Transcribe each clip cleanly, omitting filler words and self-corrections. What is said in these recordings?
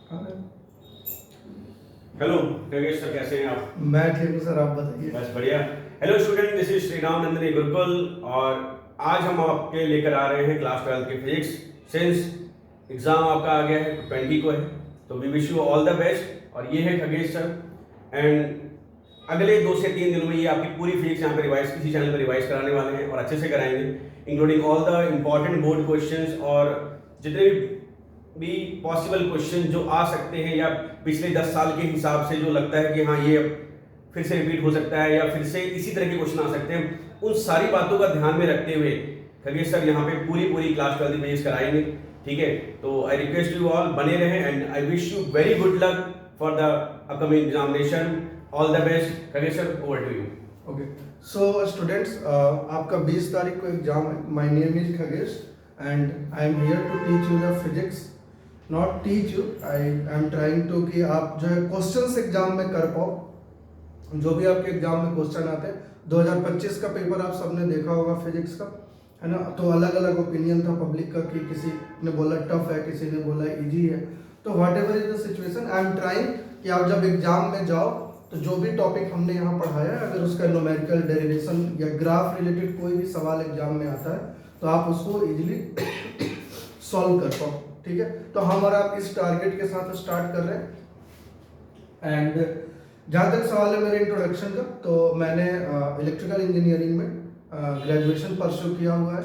Hello Yogesh sir, कैसे हैं आप? मैं ठीक हूँ सर, आप बताइए। बस बढ़िया। Hello student, this is Shriram Nandini Gurukul और आज हम आपके लेकर आ रहे हैं क्लास 12 की फिजिक्स। सिंस एग्जाम आपका आ गया है 20 को है, तो we wish you all the best. और ये है खगेश सर एंड अगले 2 से 3 दिनों में ये आपकी पूरी फिजिक्स यहाँ पे रिवाइज किसी चैनल पर रिवाइज कराने वाले हैं और अच्छे से कराएंगे, including all the important board questions और जितने भी पॉसिबल क्वेश्चन जो आ सकते हैं या पिछले 10 साल के हिसाब से जो लगता है कि हाँ ये फिर से रिपीट हो सकता है या फिर से इसी तरह के क्वेश्चन आ सकते हैं, उन सारी बातों का ध्यान में रखते हुए खगेश सर यहाँ पे पूरी क्लास 12 पेज कराएंगे। ठीक है, तो आई रिक्वेस्ट यू ऑल बने रहें and I wish you very good luck for the upcoming examination. All the best. Khagesh sir, over to you. Okay, so students, आपका 20 तारीख को एग्जाम है। My name is Khagesh and I am here to teach you the physics. Not teach you, I am trying to कि आप जो है questions exam में कर पाओ। जो भी आपके एग्जाम में क्वेश्चन आते हैं, 2025 का पेपर आप सबने देखा होगा फिजिक्स का, है ना। तो अलग अलग ओपिनियन था पब्लिक का कि किसी ने बोला टफ है, किसी ने बोला इजी है। तो what ever is the situation, I am trying कि आप जब एग्जाम में जाओ तो जो भी टॉपिक हमने यहाँ पढ़ाया है, अगर उसका न्यूमेरिकल डेरिवेशन या ग्राफ रिलेटेड कोई भी सवाल एग्जाम में आता है तो आप उसको इजीली सॉल्व कर पाओ। ठीक है, तो हम और आप इस टारगेट के साथ स्टार्ट कर रहे हैं। एंड जहाँ तक सवाल है मेरे इंट्रोडक्शन का, तो मैंने इलेक्ट्रिकल इंजीनियरिंग में ग्रेजुएशन परस्यू किया हुआ है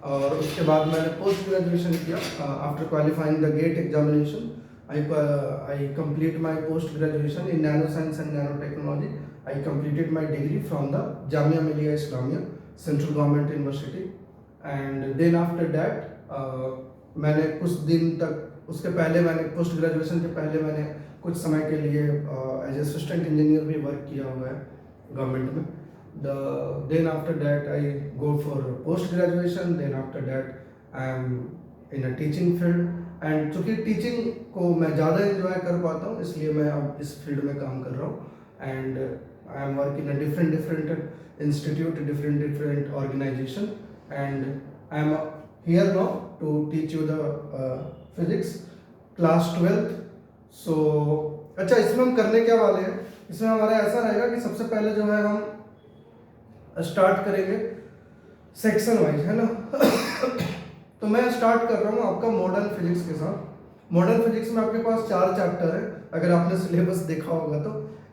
और उसके बाद मैंने पोस्ट ग्रेजुएशन किया। After qualifying the GATE examination I complete my post graduation in nanoscience and nanotechnology. I completed my degree from the Jamia Millia Islamia Central Government University, and then after that मैंने कुछ दिन तक, उसके पहले मैंने post graduation के पहले मैंने कुछ समय के लिए एज असिस्टेंट इंजीनियर भी वर्क किया हुआ है गवर्नमेंट में। Then after that I go for post graduation. Then after that I am in a teaching field. And चूँकि टीचिंग को मैं ज़्यादा इन्जॉय कर पाता हूँ, इसलिए मैं अब इस फील्ड में काम कर रहा हूँ। And I am work in a different institute, different organisation, and I am here now to teach you the physics class 12th। So अच्छा, इसमें हम करने क्या वाले हैं, इसमें हमारा ऐसा रहेगा कि सबसे पहले जो है हम स्टार्ट करेंगे सेक्शन वाइज, है ना। तो मैं स्टार्ट कर रहा हूँ आपका मॉडर्न फिजिक्स के साथ। मॉडर्न फिजिक्स में आपके पास 4 चैप्टर है, अगर आपने सिलेबस देखा होगा तो।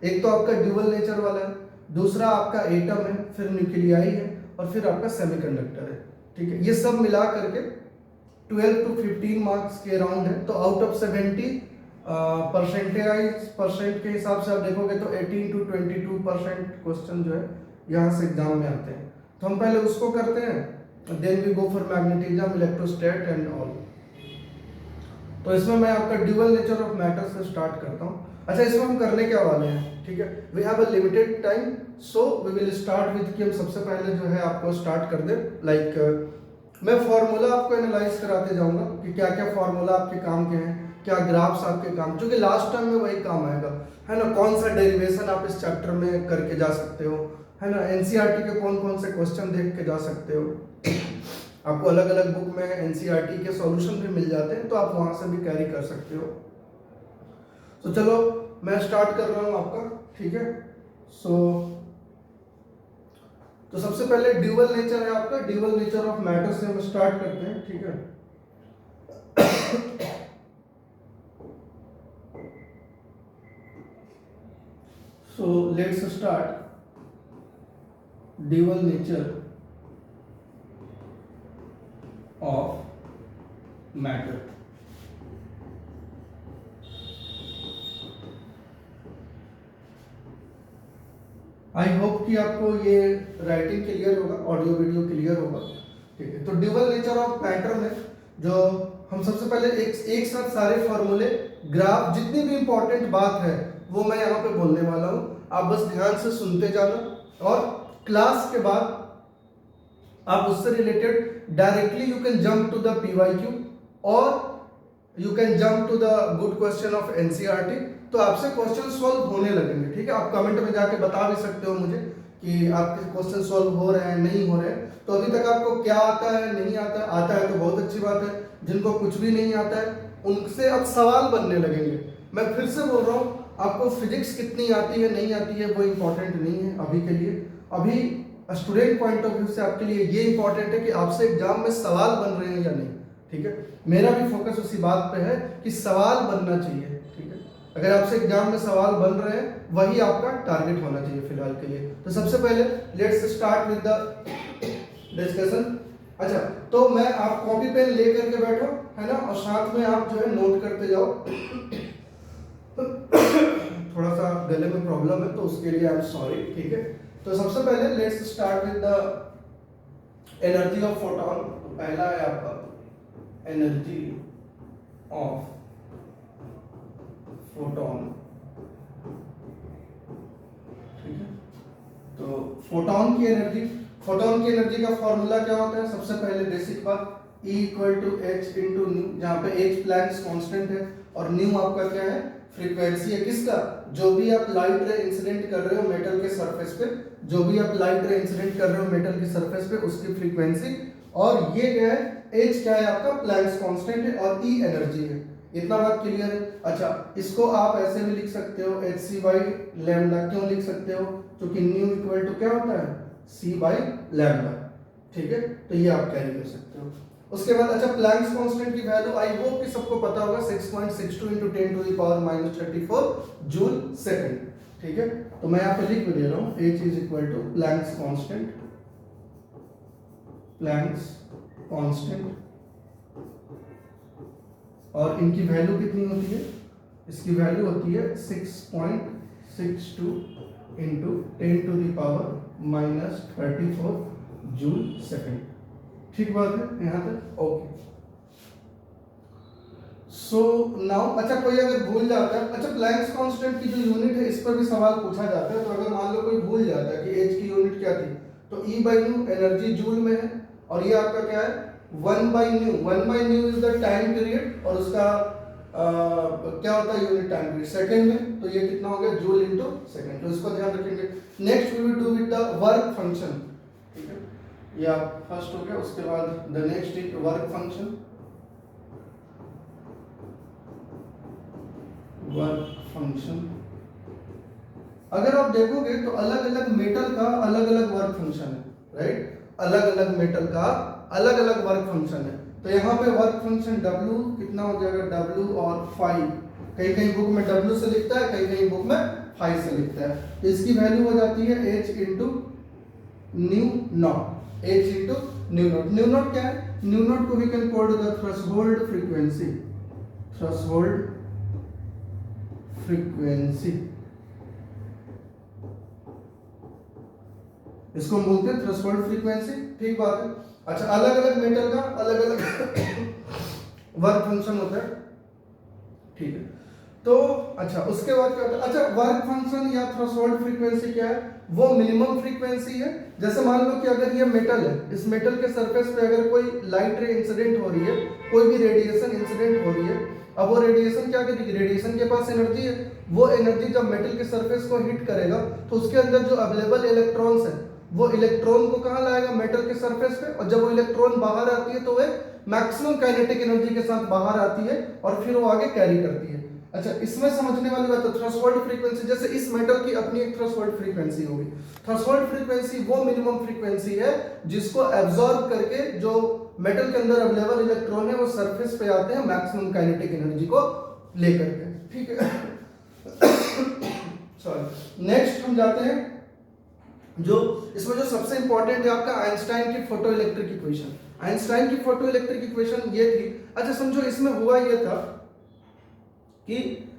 एक तो आपका ड्यूअल नेचर वाला है, दूसरा आपका एटम है, फिर न्यूक्लियाई है और फिर आपका सेमीकंडक्टर है। ठीक है, ये सब मिला करके 12 to 15 मार्क्स के अराउंड है। तो आउट ऑफ 70 परसेंट के हिसाब से आप देखोगे तो 18 to 22% क्वेश्चन जो है यहाँ से एग्जाम में आते हैं। तो हम पहले उसको करते हैं, then we go for magnetism, electrostat and all। तो इसमें मैं आपका ड्यूअल नेचर ऑफ मैटर से स्टार्ट करता हूँ। अच्छा, इसमें हम करने क्या वाले हैं, ठीक है, we have a limited time, so we will start with कि हम सबसे पहले जो है आपको स्टार्ट कर दे लाइक मैं फार्मूला आपको एनालाइज कराते जाऊंगा कि क्या क्या फार्मूला आपके काम के हैं, क्या ग्राफ्स आपके काम, क्योंकि लास्ट टाइम में वही काम आएगा, है ना। कौन सा डेरिवेशन आप इस चैप्टर में करके जा सकते हो, है ना। एनसीईआरटी के कौन कौन से क्वेश्चन देख के जा सकते हो, आपको अलग अलग बुक में एनसीईआरटी के सॉल्यूशन भी मिल जाते हैं, तो आप वहां से भी कैरी कर सकते हो। तो चलो मैं स्टार्ट कर रहा हूं आपका, ठीक है। तो सबसे पहले ड्यूअल नेचर है आपका, ड्यूअल नेचर ऑफ मैटर से हम स्टार्ट करते हैं, ठीक है। So let's start dual nature of matter. I hope कि आपको ये राइटिंग क्लियर होगा, ऑडियो वीडियो क्लियर होगा, ठीक है। तो ड्यूअल नेचर ऑफ मैटर में जो हम सबसे पहले एक साथ सारे फॉर्मूले, ग्राफ, जितनी भी इंपॉर्टेंट बात है वो मैं यहाँ पे बोलने वाला हूँ। आप बस ध्यान से सुनते जाना और क्लास के बाद आप उससे related directly you can jump to the PYQ और you can jump to the good question of NCERT. तो आपसे क्वेश्चन सॉल्व होने लगेंगे, ठीक है। आप कमेंट में जाके बता भी सकते हो मुझे कि आपके क्वेश्चन सॉल्व हो रहे हैं, नहीं हो रहे हैं। तो अभी तक आपको क्या आता है, नहीं आता है, आता है तो बहुत अच्छी बात है। जिनको कुछ भी नहीं आता है उनसे अब सवाल बनने लगेंगे। मैं फिर से बोल रहा हूँ, आपको फिजिक्स कितनी आती है नहीं आती है वो इम्पोर्टेंट नहीं है अभी के लिए। अभी स्टूडेंट पॉइंट ऑफ व्यू से आपके लिए ये इंपॉर्टेंट है कि आपसे एग्जाम में सवाल बन रहे हैं या नहीं, ठीक है। मेरा भी फोकस उसी बात पे है कि सवाल बनना चाहिए, ठीक है। अगर आपसे एग्जाम में सवाल बन रहे हैं वही आपका टारगेट होना चाहिए फिलहाल के लिए। तो सबसे पहले let's start with the discussion. अच्छा, तो मैं आप कॉपी पेन ले करके बैठो, है ना, और साथ में आप जो है नोट करते जाओ। थोड़ा सा गले में प्रॉब्लम है तो उसके लिए आई एम सॉरी, ठीक है। तो सबसे पहले let's start with the energy of photon. तो पहला है आपका एनर्जी ऑफ फोटोन, ठीक है। तो फोटोन की एनर्जी का फॉर्मूला क्या होता है? सबसे पहले बेसिक बात, E equal to H into nu, जहाँ पे एच प्लैंक्स कांस्टेंट है और न्यू आपका क्या है? फ्रीक्वेंसी है। किसका? जो भी आप लाइट रे इंसिडेंट कर रहे हो मेटल के सरफेस पे, जो भी आप लाइट रे इंसिडेंट कर रहे हो मेटल के सरफेस पे, उसकी फ्रीक्वेंसी। और ये क्या है? एच क्या है आपका? प्लैंक्स कांस्टेंट है, और ई एनर्जी है। इतना बात क्लियर है? अच्छा, इसको आप ऐसे भी लिख सकते हो एच सी बाई लैम्डा। क्यों लिख सकते हो? क्योंकि न्यू इक्वल टू क्या होता है? सी बाई लैम्डा, ठीक है। तो ये आप कैरी कर सकते हो। उसके बाद अच्छा, प्लैंक्स कांस्टेंट की वैल्यू आई होप कि सबको पता होगा, 6.62 × 10⁻⁻³ जूल सेकंड, ठीक है। तो मैं यहाँ पे लिख भी दे रहा हूँ, H is equal to Planck's constant, और इनकी वैल्यू कितनी होती है? इसकी वैल्यू होती है 6.62 × 10⁻⁻34 जूल सेकंड। ठीक बात है यहाँ तक? ओके। सो नाउ अच्छा, कोई अगर भूल जाता है, अच्छा प्लैंक्स कांस्टेंट की जो यूनिट है इस पर भी सवाल पूछा जाता है। तो अगर मान लो कोई भूल जाता है कि एच की यूनिट क्या थी, तो E by new energy joule में है, और ये आपका क्या है? 1 by new is the time period, और उसका क्या होता है यूनिट? टाइम पीरियड सेकंड में। तो ये कितना हो गया? Joule into second. तो इसको ध्यान रखेंगे। Next we will do with the work function, ठीक है। ये आप फर्स्ट हो गया। उसके बाद the next is work function. अगर आप देखोगे तो अलग अलग मेटल का अलग अलग वर्क फंक्शन है, राइट? अलग अलग मेटल का अलग अलग वर्क फंक्शन है। तो यहाँ पे वर्क फंक्शन W कितना हो जाएगा? W और 5, कहीं कहीं बुक में W से लिखता है, कहीं कहीं बुक में 5 से लिखता है। तो इसकी वैल्यू हो जाती है H into nu not. H into nu not. Nu not क्या है? न्यू नॉट को we can call the threshold frequency. इसको हम बोलते हैं थ्रेशोल्ड फ्रीक्वेंसी, ठीक बात है। अच्छा, अलग अलग मेटल का अलग अलग वर्क फंक्शन होता है, ठीक है। तो अच्छा, उसके बाद क्या होता है? अच्छा, वर्क फंक्शन या थ्रेशोल्ड फ्रीक्वेंसी क्या है? वो मिनिमम फ्रीक्वेंसी है। जैसे मान लो कि अगर ये मेटल है, इस मेटल के सरफेस पे अगर कोई लाइट रे इंसिडेंट हो रही है, कोई भी रेडिएशन इंसिडेंट हो रही है, अब वो रेडिएशन क्या करेगी? रेडिएशन के पास एनर्जी है। वो एनर्जी जब मेटल के सरफेस को हिट करेगा तो उसके अंदर जो अवेलेबल इलेक्ट्रॉन्स है, वो इलेक्ट्रॉन को कहाँ लाएगा? मेटल के सरफेस पे। और जब वो इलेक्ट्रॉन बाहर आती है तो वह मैक्सिमम काइनेटिक एनर्जी के साथ बाहर आती है और फिर वो आगे कैरी करती है। अच्छा, इसमें समझने वाली बात है थ्रेशोल्ड फ्रीक्वेंसी। जैसे इस मेटल की अपनी एक थ्रेशोल्ड फ्रीक्वेंसी होगी। थ्रेशोल्ड फ्रीक्वेंसी वो मिनिमम फ्रीक्वेंसी है जिसको एब्जॉर्ब करके जो मेटल के अंदर अवेलेबल इलेक्ट्रॉन है वो सरफेस पे आते हैं मैक्सिमम काइनेटिक एनर्जी को लेकर के, ठीक है। सॉरी, नेक्स्ट हम जाते हैं जो इसमें जो सबसे इंपॉर्टेंट है आपका आइंस्टाइन की फोटो इलेक्ट्रिक इक्वेशन। आइंस्टाइन की फोटो इलेक्ट्रिक इक्वेशन ये थी। अच्छा समझो, इसमें हुआ ये था कि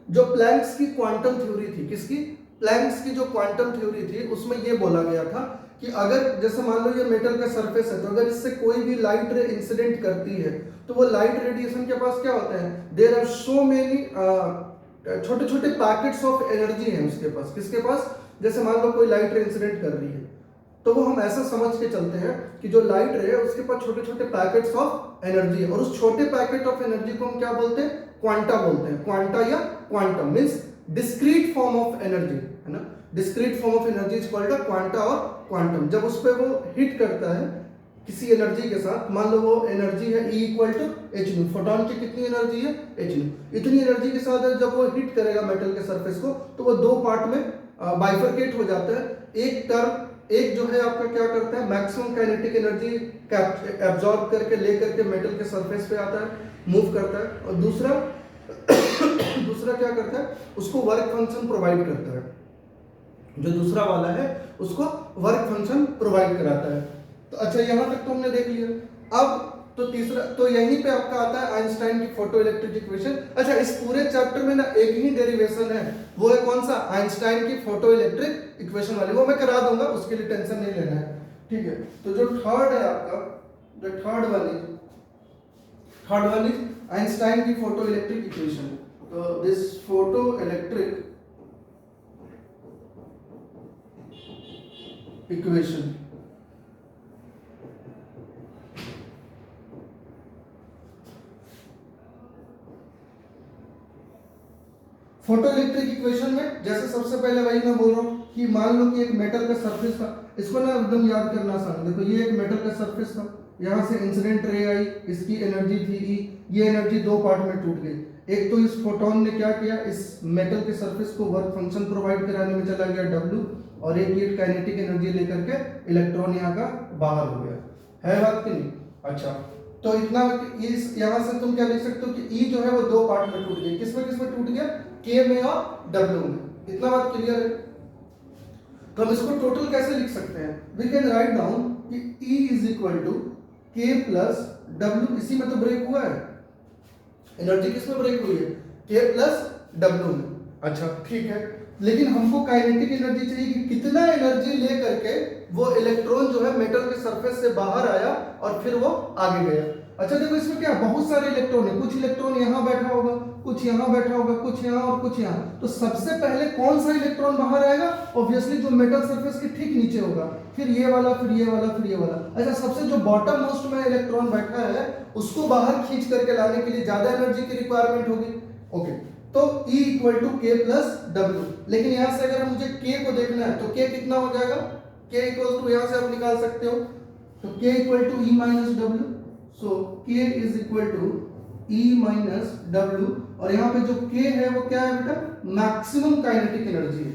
जो प्लैंक्स की क्वांटम थ्योरी थी, किसकी? प्लैंक्स की जो क्वांटम थ्योरी थी उसमें ये बोला गया था कि अगर जैसे मान लो ये मेटल का सरफेस है, तो अगर इससे कोई भी लाइट रे इंसिडेंट करती है तो वो लाइट रेडिएशन के पास क्या होता है? देयर आर सो मेनी छोटे छोटे पैकेट्स ऑफ एनर्जी हैं उसके पास। किसके पास? जैसे मान लो कोई लाइट रे इंसिडेंट कर रही है, तो वो हम ऐसा समझ के चलते हैं कि जो लाइट रे है उसके पास छोटे छोटे पैकेट्स ऑफ एनर्जी है, और उस छोटे पैकेट ऑफ एनर्जी को हम क्या बोलते हैं? क्वांटा बोलते हैं। क्वांटा या quantum means discrete form of energy, है ना। Discrete form of energy is called a quanta और क्वांटम। जब उस पे वो हिट करता है किसी एनर्जी के साथ, मान लो वो एनर्जी है E equal to H nu, photon की कितनी एनर्जी है एच न्यू, इतनी एनर्जी के साथ जब वो हिट करेगा मेटल के सरफेस को तो वो दो पार्ट में बाइफरकेट हो जाता है। एक टर्म, एक जो है आपका क्या करता है, मैक्सिमम काइनेटिक एनर्जी एब्जॉर्ब करके ले करके मेटल के सरफेस पे आता है, मूव करता है, और दूसरा दूसरा क्या करता है, उसको वर्क फंक्शन प्रोवाइड करता है। जो दूसरा वाला है उसको वर्क फंक्शन प्रोवाइड कराता है। तो अच्छा, यहां तक तो हमने देख लिया। अब तो तीसरा, तो यहीं पे आपका आता है आइंस्टाइन की फोटो इलेक्ट्रिक इक्वेशन। अच्छा, इस पूरे चैप्टर में ना एक ही डेरिवेशन है, वो है कौन सा, आइंस्टाइन की फोटो इलेक्ट्रिक इक्वेशन वाली, वो मैं करा दूंगा, उसके लिए टेंशन नहीं लेना है, ठीक है। तो जो थर्ड है आपका, the third one is Einstein की फोटो इलेक्ट्रिक इक्वेशन। तो this photo electric equation, photo electric equation में जैसे सबसे पहले वही मैं बोल रहा हूं कि मान लो कि एक मेटल का सरफेस था, इसको ना एकदम याद करना आसान। देखो ये एक मेटल का सरफेस था, यहां से इंसिडेंट रे आई, इसकी एनर्जी थी E, ये एनर्जी दो पार्ट में टूट गई। एक तो इस फोटोन ने क्या किया, इस मेटल के सरफेस को वर्क फंक्शन प्रोवाइड कराने में चला गया W, और एक ये काइनेटिक एनर्जी लेकर के इलेक्ट्रॉन यहाँ का बाहर हो गया, है बात कि नहीं। अच्छा, तो इतना इस यहाँ से तुम क्या लिख सकते हो कि E जो है वो दो पार्ट में टूट गई, किसमें किसमें टूट गया, K में और W में। इतना बात क्लियर है। तो हम इसको टोटल कैसे लिख सकते हैं, वी कैन राइट डाउन कि E is equal to K plus W, इसी में तो ब्रेक हुआ है, एनर्जी किसमें ब्रेक हुई है, K प्लस W में। अच्छा ठीक है, लेकिन हमको काइनेटिक एनर्जी चाहिए कि कितना एनर्जी ले करके वो इलेक्ट्रॉन जो है मेटल के सरफेस से बाहर आया और फिर वो आगे गया। अच्छा देखो, इसमें क्या बहुत सारे इलेक्ट्रॉन है, कुछ इलेक्ट्रॉन यहाँ बैठा होगा, कुछ यहाँ बैठा होगा, कुछ यहाँ और कुछ यहाँ। तो सबसे पहले कौन सा इलेक्ट्रॉन बाहर आएगा, ऑब्वियसली जो मेटल सरफेस के ठीक नीचे होगा, फिर ये वाला, फिर ये वाला, फिर ये वाला। अच्छा, सबसे जो बॉटम मोस्ट में इलेक्ट्रॉन बैठा है उसको बाहर खींच करके लाने के लिए ज्यादा एनर्जी की रिक्वायरमेंट होगी। ओके, तो E equal to K plus W। लेकिन यहां से अगर मुझे K को देखना है तो K कितना हो जाएगा, K इक्वल टू, यहां से आप निकाल सकते हो, तो K equal to E minus W। So K is equal to E minus W, और यहाँ पे जो K है वो क्या है बेटा, मैक्सिमम काइनेटिक एनर्जी है,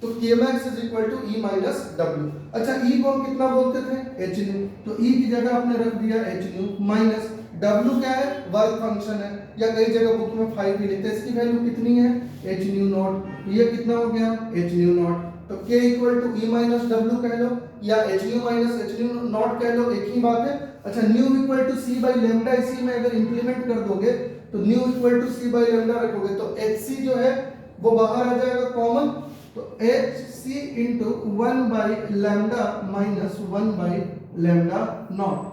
तो K max is equal to E minus W। अच्छा, E को हम कितना बोलते थे, h न्यू, तो E की जगह आपने रख दिया h न्यू, माइनस W क्या है, वर्क फंक्शन है, या कई जगह बुक में 5 भी लिखते हैं, इसकी वैल्यू कितनी है, h न्यू नॉट, ये कितना हो गया, h न्यू नॉट। तो K equal to E minus W कह लो, या h nu minus h nu not कह लो, एक ही बात है। अच्छा, nu equal to C by lambda, इसी में अगर इंप्लीमेंट कर दोगे तो nu equal to C by lambda रखोगे तो hc जो है वो बाहर आ जाएगा कॉमन, तो hc into 1 by lambda minus 1 by lambda not.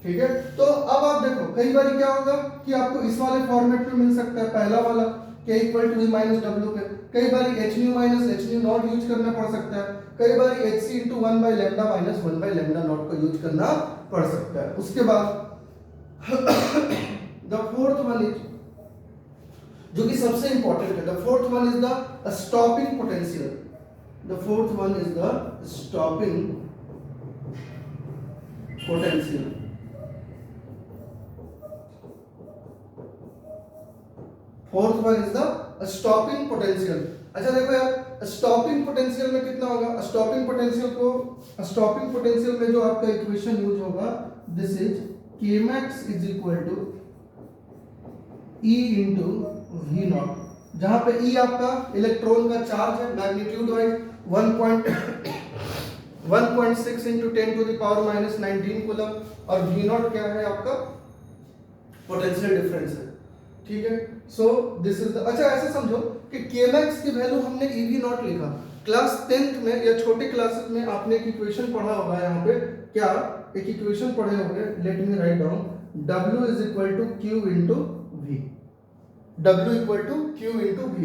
ठीक है, तो अब आप देखो कई बार क्या होगा कि आपको इस वाले फॉर्मेट में मिल सकता है, पहला वाला K equal to E minus W पे, कई बार h nu minus h nu not use करना पड़ सकता है, कई बार hc into 1 by lambda minus 1 by lambda not को यूज करना पड़ सकता है। उसके बाद द फोर्थ वन इज, जो कि सबसे इंपॉर्टेंट है, the fourth one is the stopping potential. The fourth one is the stopping potential. Fourth one is the stopping potential. अच्छा देखो यार, स्टॉपिंग पोटेंशियल में कितना होगा, स्टॉपिंग पोटेंशियल में जो आपका इक्वेशन यूज होगा, this is K max is equal to E into V not, जहां पे E आपका इलेक्ट्रॉन का चार्ज है, magnitude wise 1.6 into 10 to the power minus 19 coulomb, और V नॉट क्या है आपका पोटेंशियल डिफरेंस है। ठीक है, सो दिस इज द, अच्छा ऐसे समझो कि K max की वैल्यू हमने EV नॉट लिखा, क्लास 10th में या छोटे क्लासेस में आपने एक इक्वेशन पढ़ा होगा, यहाँ पे क्या एक इक्वेशन पढ़े होंगे, let me write down, W is equal to Q into V, W equal to Q into V,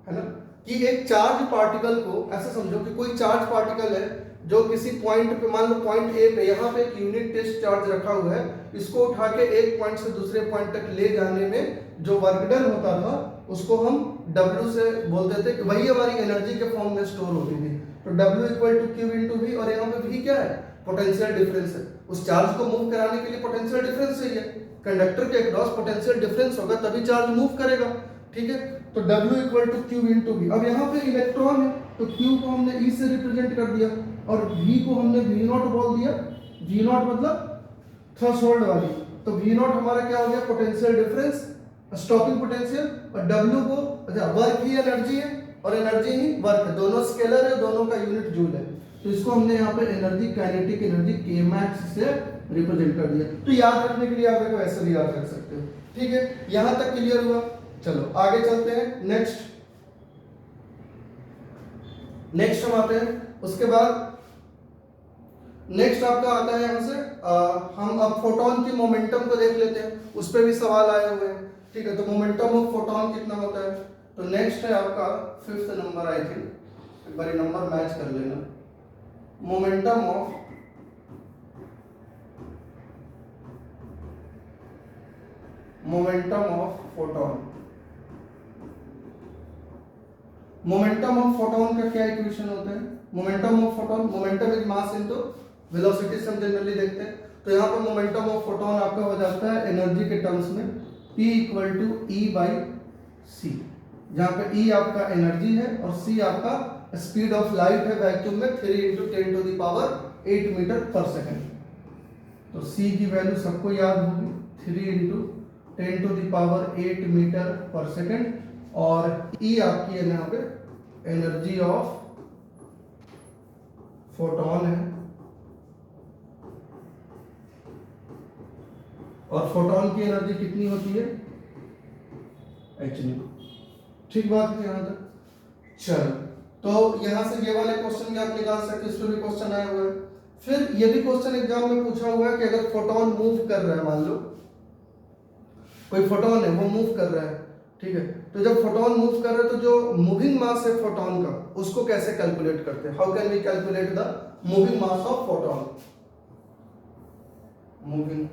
है ना, कि एक चार्ज पार्टिकल को ऐसे समझो कि कोई चार्ज पार्टिकल है जो किसी पॉइंट पे, मान लो पॉइंट ए पे, यहाँ पे एक यूनिट टेस्ट चार्ज रखा हुआ है, इसको उठा के एक पॉइंट से दूसरे पॉइंट तक ले जाने में जो वर्क डन होता था उसको हम W से बोलते थे, कि वही हमारी एनर्जी के फॉर्म में स्टोर होती थी। तो W equal to Q into V, और यहाँ पे V क्या है, पोटेंशियल डिफरेंस है। उस चार्ज को मूव कराने के लिए पोटेंशियल डिफरेंस चाहिए। कंडक्टर के अक्रॉस पोटेंशियल डिफरेंस होगा तभी चार्ज मूव करेगा, ठीक है। तो W equal to Q into V. अब यहाँ पे इलेक्ट्रॉन है तो Q को हमने E से रिप्रेजेंट कर दिया और V को हमने V नॉट बोल दिया। V नॉट मतलब थ्रेशोल्ड वाली, तो V नॉट हमारा क्या हो गया, पोटेंशियल डिफरेंस, स्टॉपिंग पोटेंशियल। और W को अच्छा वर्क ही एनर्जी है और एनर्जी ही वर्क है, दोनों स्केलर है, दोनों का यूनिट जूल है। तो इसको हमने यहाँ पे energy, kinetic energy K max से रिप्रेजेंट कर दिया। तो याद रखने के लिए आप इसको ऐसे भी याद रख सकते हो, ठीक है। यहां तक क्लियर हुआ। चलो आगे चलते हैं। नेक्स्ट हम आते हैं। उसके बाद नेक्स्ट आपका आता है यहां से हम अब फोटोन की मोमेंटम को देख लेते हैं, उस पर भी सवाल आए हुए हैं, ठीक है। तो मोमेंटम ऑफ फोटोन कितना होता है, तो नेक्स्ट है आपका 5th नंबर, आई थिंक एक बार नंबर मैच कर लेना। Momentum of photon. Momentum of photon का क्या इक्वेशन होता है, momentum of photon, momentum is mass into velocity से हम जनरली देखते हैं। तो यहाँ पर मोमेंटम ऑफ फोटोन आपका हो जाता है एनर्जी के टर्म्स में P equal to E by C, जहाँ पे E आपका एनर्जी है और C आपका स्पीड ऑफ लाइट है वैक्यूम में 3 into 10 to the power 8 metre per second. तो C की वैल्यू सबको याद होगी, 3 into 10 to the power 8 metre per second. और E आपकी है यहाँ पे एनर्जी ऑफ फोटोन है, और फोटोन की एनर्जी कितनी होती है, hν। ठीक बात है यहां तक। चलो तो यहां से ये वाले क्वेश्चन भी आप निकाल सकते हैं, इस पर भी क्वेश्चन आया हुआ है। फिर ये भी क्वेश्चन एग्जाम में पूछा हुआ है कि अगर फोटोन मूव कर रहा है, मान लो कोई फोटोन है वो मूव कर रहा है, ठीक है। तो जब फोटोन मूव कर रहा है तो जो मूविंग मास है फोटोन का उसको कैसे कैलकुलेट करते हैं, how can we calculate the moving mass of photon. Moving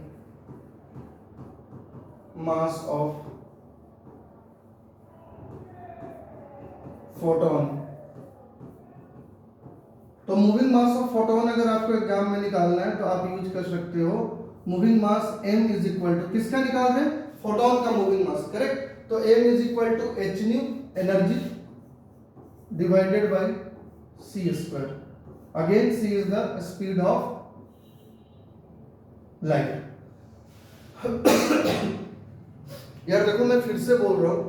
mass of photon. तो मूविंग मास ऑफ फोटोन अगर आपको एग्जाम में निकालना है तो आप यूज कर सकते हो moving mass m is equal to, किसका निकाल है, फोटोन का मूविंग मास, करेक्ट। तो m is equal to hν energy divided by c square, again c is the speed of light. यार देखो मैं फिर से बोल रहा हूं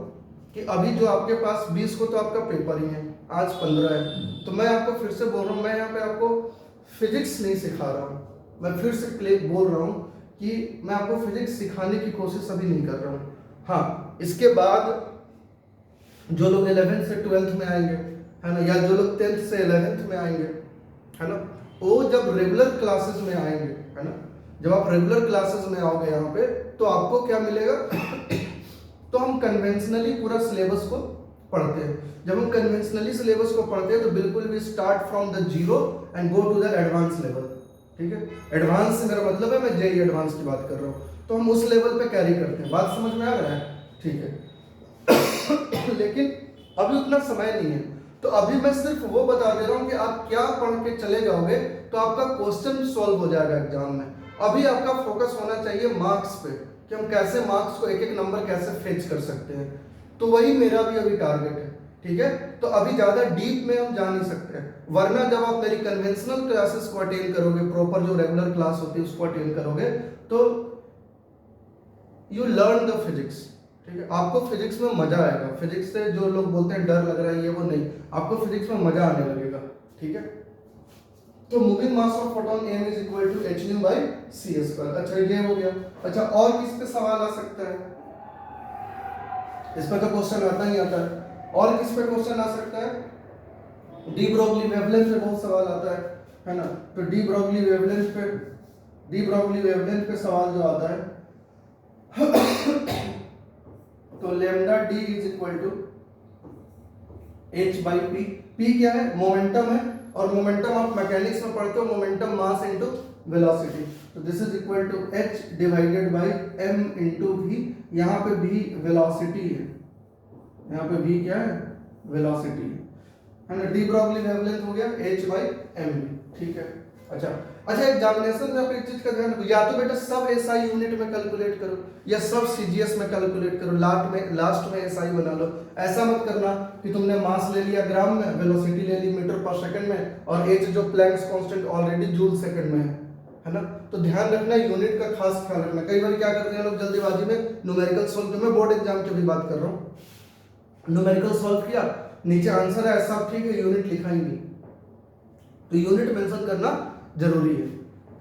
कि अभी जो आपके पास 20 को तो आपका पेपर ही है, आज 15 है, तो मैं आपको फिर से बोल रहा हूं, मैं यहाँ पे आपको फिजिक्स नहीं सिखा रहा हूं, मैं फिर से बोल रहा हूं कि मैं आपको फिजिक्स सिखाने की कोशिश अभी नहीं कर रहा हूं। हाँ, इसके बाद जो लोग 11th से 12th में आएंगे, है ना, या जो लोग 10th से 11th में आएंगे, है ना, वो जब रेगुलर क्लासेस में आएंगे, है ना, जब आप रेगुलर क्लासेस में आओगे यहाँ पे तो आपको क्या मिलेगा तो हम कन्वेंशनली पूरा सिलेबस को पढ़ते हैं। जब हम कन्वेंशनली सिलेबस को पढ़ते हैं तो बिल्कुल भी start from the zero and go to the advance level, ठीक है। एडवांस से मेरा मतलब है मैं जेई एडवांस की बात कर रहा हूँ, तो हम उस लेवल पे कैरी करते हैं। बात समझ में आ रहा है, ठीक है। लेकिन अभी उतना समय नहीं है, तो अभी मैं सिर्फ वो बता दे रहा हूँ कि आप क्या पढ़ के चले जाओगे तो आपका क्वेश्चन सॉल्व हो जाएगा एग्जाम में। अभी आपका फोकस होना चाहिए मार्क्स पे कि हम कैसे मार्क्स को एक एक नंबर कैसे फेच कर सकते हैं, तो वही मेरा भी अभी टारगेट है, ठीक है। तो अभी ज्यादा डीप में हम जा नहीं सकते हैं, वरना जब आप मेरी कन्वेंशनल क्लासेस को अटेंड करोगे, प्रॉपर जो रेगुलर क्लास होती है उसको अटेंड करोगे, तो यू लर्न द फिजिक्स, ठीक है। आपको फिजिक्स में मजा आएगा। फिजिक्स से जो लोग बोलते हैं डर लग रहा है ये वो नहीं, आपको फिजिक्स में मजा आने लगेगा, ठीक है। तो moving mass of photon m is equal to hν by c square. अच्छा ये हो गया। अच्छा और किस पे सवाल आ सकता है, इस पे तो क्वेश्चन आता ही आता है। और किस पे क्वेश्चन आ सकता है, डी ब्रोगली वेवलेंथ पे बहुत सवाल आता है ना। तो डी ब्रोगली वेवलेंथ पे सवाल जो आता है तो lambda D is equal to h by p। p क्या है, मोमेंटम है, और मोमेंटम आप मैकेनिक्स में पढ़ते हो मोमेंटम मास इनटू वेलोसिटी। तो this is equal to h divided by m into v। यहाँ पे v वेलोसिटी है, यहाँ पे v क्या है, वेलोसिटी है ना। डी ब्रोगली वेवलेंथ हो गया h बाई m, ठीक है। अच्छा अच्छा, एग्जामिनेशन में आप एक चीज का ध्यान रखो, या तो बेटा सब एसआई यूनिट में कैलकुलेट करो या सब सीजीएस में कैलकुलेट करो, लास्ट में एसआई बना लो। ऐसा मत करना कि तुमने मास ले लिया ग्राम में, वेलोसिटी ले ली मीटर पर सेकंड में, और एच जो Planck's constant already joule second में है ना। तो ध्यान रखना, यूनिट का खास ख्याल रखना। कई बार क्या करते हैं लोग जल्दीबाजी में न्यूमेरिकल सॉल्व, मैं बोर्ड एग्जाम की भी बात कर रहा हूँ, न्यूमेरिकल सॉल्व किया, नीचे आंसर है ऐसा, ठीक है, यूनिट लिखा ही नहीं। तो यूनिट मेंशन करना जरूरी है,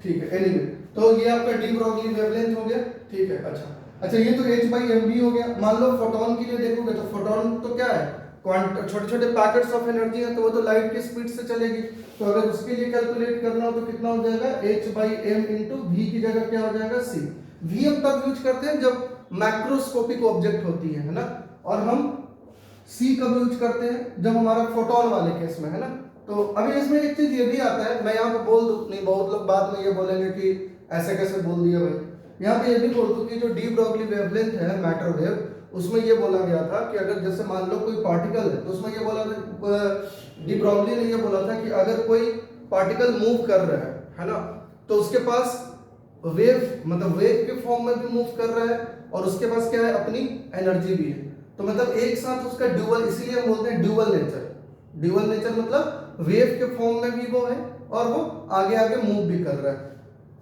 ठीक है। एनीवे, तो ये आपका डी ब्रोगली वेवलेंथ हो गया, ठीक है। अच्छा, ये तो h/mv हो गया। मान लो फोटोन के लिए देखोगे तो फोटोन तो क्या है, छोटे छोटे पैकेट्स ऑफ एनर्जी है, तो वो तो लाइट की स्पीड से चलेगी। तो अगर उसके लिए कैलकुलेट करना हो तो कितना हो जाएगा, h/m इंटू v की जगह क्या हो जाएगा, c। v हम तब यूज करते हैं जब मैक्रोस्कोपिक ऑब्जेक्ट होती है ना, और हम c कब यूज करते हैं, जब हमारा फोटोन वाले केस में है ना। तो अभी इसमें एक चीज ये भी आता है, मैं यहाँ पे बोल दूं, नहीं बहुत लोग बाद में ये बोलेंगे कि ऐसे कैसे बोल दिया भाई, यहाँ पे ये भी बोल दूं कि जो डी ब्रोगली वेवलेंथ है मैटर वेव, उसमें ये बोला गया था कि अगर जैसे मान लो कोई पार्टिकल है, तो उसमें ये बोला डी ब्रोगली ने ये बोला था कि अगर कोई पार्टिकल मूव कर रहा है ना, तो उसके पास वेव, मतलब वेव के फॉर्म में भी मूव कर रहा है, और उसके पास क्या है, अपनी एनर्जी भी है। तो मतलब एक साथ उसका ड्यूअल, इसीलिए हम बोलते हैं ड्यूअल नेचर। ड्यूअल नेचर मतलब वेव के फॉर्म में भी वो है और वो आगे आगे मूव भी कर रहा है,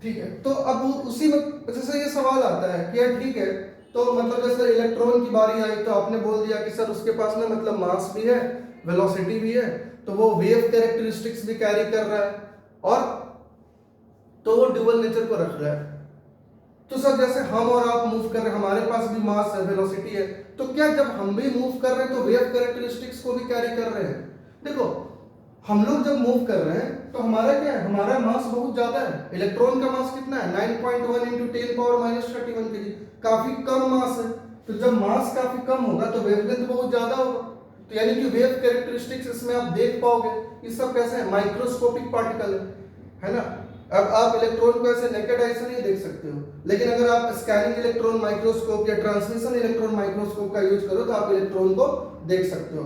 ठीक है। तो अब उसी में जैसे ये सवाल आता है कि यार ठीक है, तो मतलब जैसे इलेक्ट्रॉन की बारी आई तो आपने बोल दिया कि सर उसके पास में मतलब मास भी है, वेलोसिटी भी है, तो वो वेव कैरेक्टरिस्टिक्स भी कैरी कर रहा है, और तो वो ड्यूअल नेचर को रख रहा है। तो सर जैसे हम और आप मूव कर रहे हैं, हमारे पास भी मास है, वेलोसिटी है, तो क्या जब हम भी मूव कर रहे हैं तो वेव कैरेक्टरिस्टिक्स को भी कैरी कर रहे हैं? देखो, हम लोग जब मूव कर रहे हैं तो हमारा क्या है, हमारा मास बहुत ज्यादा है। इलेक्ट्रॉन का मास कितना है, 9.1 × 10⁻³ kg, काफी कम मास है। तो जब मास काफी कम होगा तो वेवलेंथ बहुत ज्यादा होगा, तो यानी कि वेव कैरेक्टरिस्टिक्स इसमें आप देख पाओगे। ये सब कैसे है, माइक्रोस्कोपिक पार्टिकल है ना। अब आप इलेक्ट्रॉन को ऐसे नेकेड आई से नहीं देख सकते हो, लेकिन अगर आप स्कैनिंग इलेक्ट्रॉन माइक्रोस्कोप या ट्रांसमिशन इलेक्ट्रॉन माइक्रोस्कोप का यूज करो तो आप इलेक्ट्रॉन को देख सकते हो,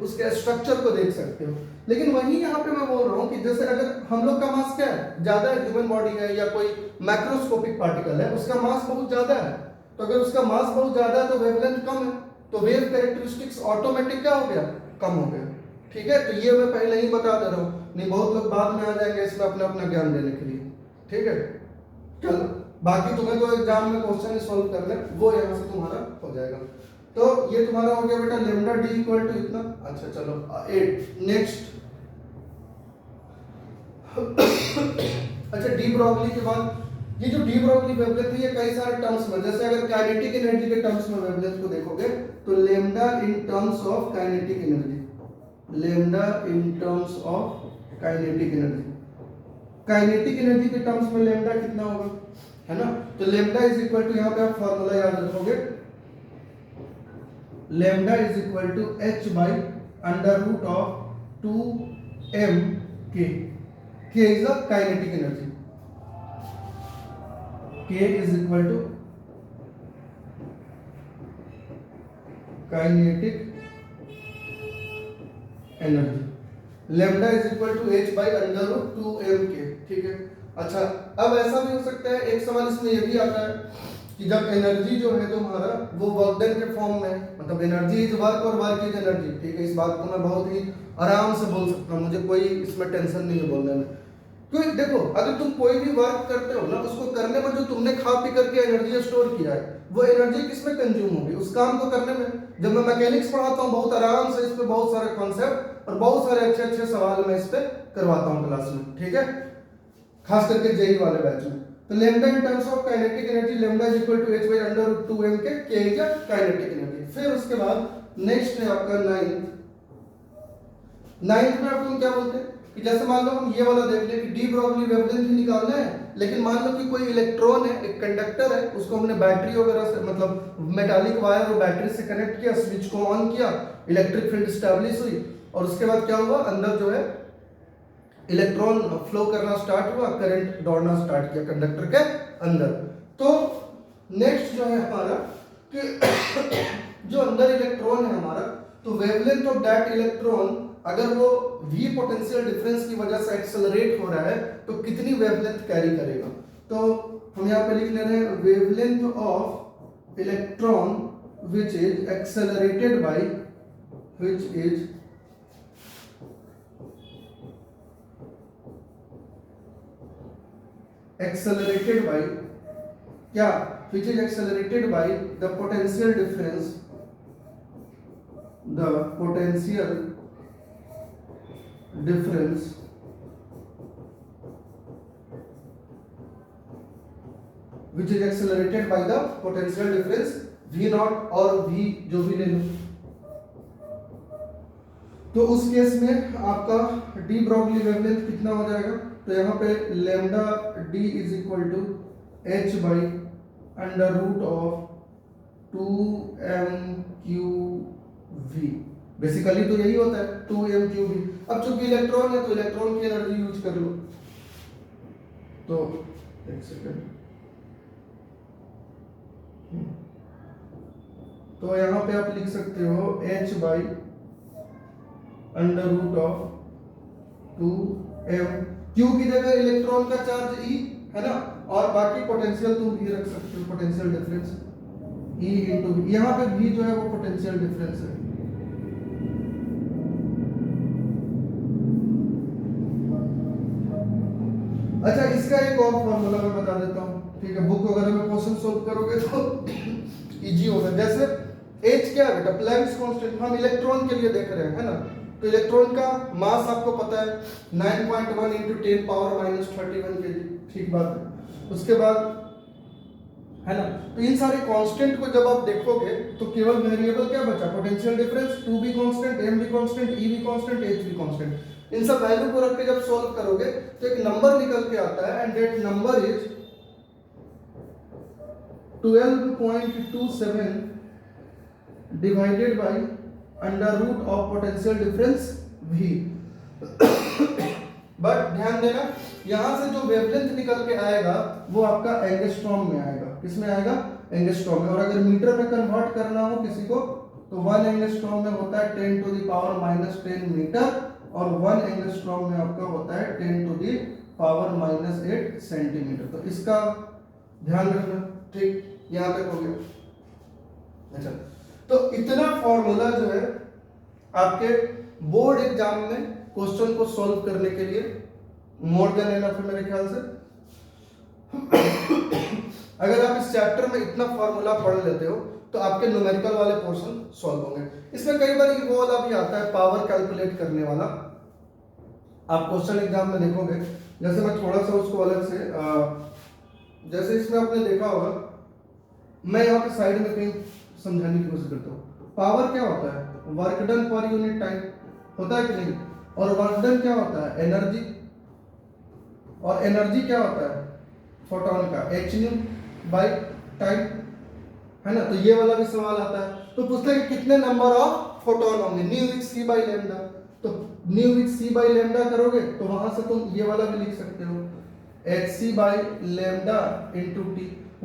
उसके स्ट्रक्चर को देख सकते हो। लेकिन वही यहाँ पे मैं बोल रहा हूँ कि जैसे अगर हम लोग का मास क्या है, ज्यादा है, ह्यूमन बॉडी है या कोई मैक्रोस्कोपिक पार्टिकल है, उसका मास बहुत ज्यादा है, तो अगर उसका मास बहुत ज्यादा है तो वेवलेंथ कम है, तो वेव कैरेक्टरिस्टिक्स ऑटोमेटिक क्या हो गया, कम हो गया, ठीक है। तो ये मैं पहले ही बता दे रहा हूँ, नहीं बहुत लोग बाद में आ जाएंगे इसमें अपना अपना ज्ञान देने के लिए, ठीक है। चलो, बाकी तुम्हें तो एग्जाम में क्वेश्चन सॉल्व करना है, वो यहाँ से तुम्हारा हो जाएगा। तो ये तुम्हारा हो गया बेटा लेमडा डी इक्वल टू इतना। अच्छा चलो 8 नेक्स्ट। अच्छा, डी ब्रोगली के बाद ये जो डी ब्रोगली वेवलेंथ है, ये कई सारे टर्म्स में, जैसे अगर काइनेटिक एनर्जी के टर्म्स में वेवलेंथ को देखोगे तो lambda in terms of kinetic energy, lambda in terms of kinetic energy, kinetic energy के टर्म्स में लेमडा कितना होगा, है ना। तो लेमडा इज इक्वल टू, यहाँ पे आप फॉर्मूला याद रखोगे, lambda is equal to h by √2 mk। k is the kinetic energy, k is equal to kinetic energy, lambda is equal to h by √2 mk, ठीक है। अच्छा, अब ऐसा भी हो सकता है, एक सवाल इसमें ये भी आता है कि जब एनर्जी जो है तुम्हारा वो वर्क डन के फॉर्म में, मतलब एनर्जी इज वर्क और वर्क इज एनर्जी, ठीक है। इस बात को मैं बहुत ही आराम से बोल सकता हूँ, मुझे कोई इसमें टेंशन नहीं है बोलने में। क्योंकि देखो, अगर तुम कोई भी वर्क करते हो ना, उसको करने में जो तुमने खा पी करके एनर्जी स्टोर किया है, वो एनर्जी किसमें कंज्यूम होगी, उस काम को करने में। जब मैं मैकेनिक्स पढ़ाता हूँ, बहुत आराम से इस पे बहुत सारे कॉन्सेप्ट और बहुत सारे अच्छे अच्छे सवाल मैं इस पे करवाता हूँ क्लास में, ठीक है, खास करके जेई वाले बैच में। तो lambda in terms of kinetic energy, lambda is equal to h by √2 mk, k इज काइनेटिक एनर्जी। फिर उसके बाद नेक्स्ट है आपका 9th में आपको क्या बोलते हैं कि जैसे मान लो हम ये वाला देख ले कि डी ब्रोगली वेवलेंथ ही निकालना है, लेकिन मान लो कि कोई इलेक्ट्रॉन है, एक कंडक्टर है, उसको हमने बैटरी वगैरह से, मतलब मेटालिक वायर और बैटरी से कनेक्ट किया, स्विच को ऑन किया, इलेक्ट्रिक फील्ड स्टैब्लिश हुई, और उसके बाद क्या हुआ, अंदर जो है इलेक्ट्रॉन फ्लो करना स्टार्ट हुआ, करंट दौड़ना स्टार्ट किया कंडक्टर के अंदर। तो नेक्स्ट जो है हमारा कि जो अंदर इलेक्ट्रॉन है हमारा, तो वेवलेंथ ऑफ दैट इलेक्ट्रॉन अगर वो v पोटेंशियल डिफरेंस की वजह से एक्सेलरेट हो रहा है तो कितनी वेवलेंथ कैरी करेगा। तो हम यहाँ पे लिख ले रहे हैं wavelength of electron which is accelerated by क्या which is accelerated by the potential difference which is accelerated by the potential difference v naught और v जो भी ले लो। तो उस केस में आपका डी ब्रॉगली वेवलेंथ कितना हो जाएगा, तो यहाँ पे lambda D is equal to H by under root of 2m⁴v। Basically तो यही होता है 2m⁴v। अब चूंकि इलेक्ट्रॉन है तो इलेक्ट्रॉन की एनर्जी यूज कर लो। तो एक सेकेंड, तो यहाँ पे आप लिख सकते हो h by under root of 2m, q की जगह इलेक्ट्रॉन का चार्ज e है ना, और बाकी पोटेंशियल तुम भी रख सकते हो, potential difference e into v। यहाँ पे v जो है वो पोटेंशियल डिफरेंस है। अच्छा, इसका एक और फॉर्मूला मैं बता देता हूँ, ठीक है। बुक वगैरह में क्वेश्चन सोल्व करोगे तो इजी होगा। जैसे h क्या है बेटा, प्लैंक्स कांस्टेंट, हम इलेक्ट्रॉन के लिए देख रहे हैं, है ना। तो इलेक्ट्रॉन का मास आपको पता है 9.1 इंटू 10 पावर माइनस 31 kg, ठीक बात है। उसके बाद है ना, तो इन सारे कांस्टेंट को जब आप देखोगे तो केवल वेरिएबल क्या बचा, पोटेंशियल डिफरेंस, 2 भी कांस्टेंट, m भी कांस्टेंट, e भी कांस्टेंट, h भी कांस्टेंट। इन सब वैल्यू को रख के जब सॉल्व करोगे तो एक नंबर निकल के आता है, and that number is 12.27 divided by under root of potential difference v। But ध्यान देना, यहां से जो वेवलेंथ निकल के आएगा वो आपका एंगस्ट्रॉम में आएगा। किसमें आएगा, एंगस्ट्रॉम में। और अगर मीटर में कन्वर्ट करना हो किसी को तो 1 एंगस्ट्रॉम में होता है 10 to the power minus 10 metre, और 1 एंगस्ट्रॉम में आपका होता है 10 to the power minus 8 centimetre. तो इसका ध्यान रखना, ठीक, यहां तक हो गया। अच्छा, तो इतना फॉर्मूला जो है आपके बोर्ड एग्जाम में क्वेश्चन को सॉल्व करने के लिए मोर देन एनफ है मेरे ख्याल से। अगर आप इस चैप्टर में इतना फॉर्मूला पढ़ लेते हो तो आपके न्यूमेरिकल वाले पोर्शन सॉल्व होंगे। इसमें कई बार वो वाला भी आता है, पावर कैलकुलेट करने वाला। आप क्वेश्चन एग्जाम में देखोगे, जैसे मैं थोड़ा सा उसको अलग से जैसे इसमें आपने देखा होगा, मैं यहाँ पे साइड में कहीं समझाने की कोशिश करता हूँ। पावर क्या होता है, work done per unit time होता है कि नहीं, और वर्क डन क्या होता है, एनर्जी, और एनर्जी क्या होता है फोटोन का, hν बाय टाइम, है ना। तो ये वाला भी सवाल आता है, तो पूछते हैं कि कितने नंबर ऑफ फोटोन होंगे, nu with c by lambda. तो nu with c by lambda करोगे तो वहां से तुम ये वाला भी लिख सकते हो, hc by lambda into t।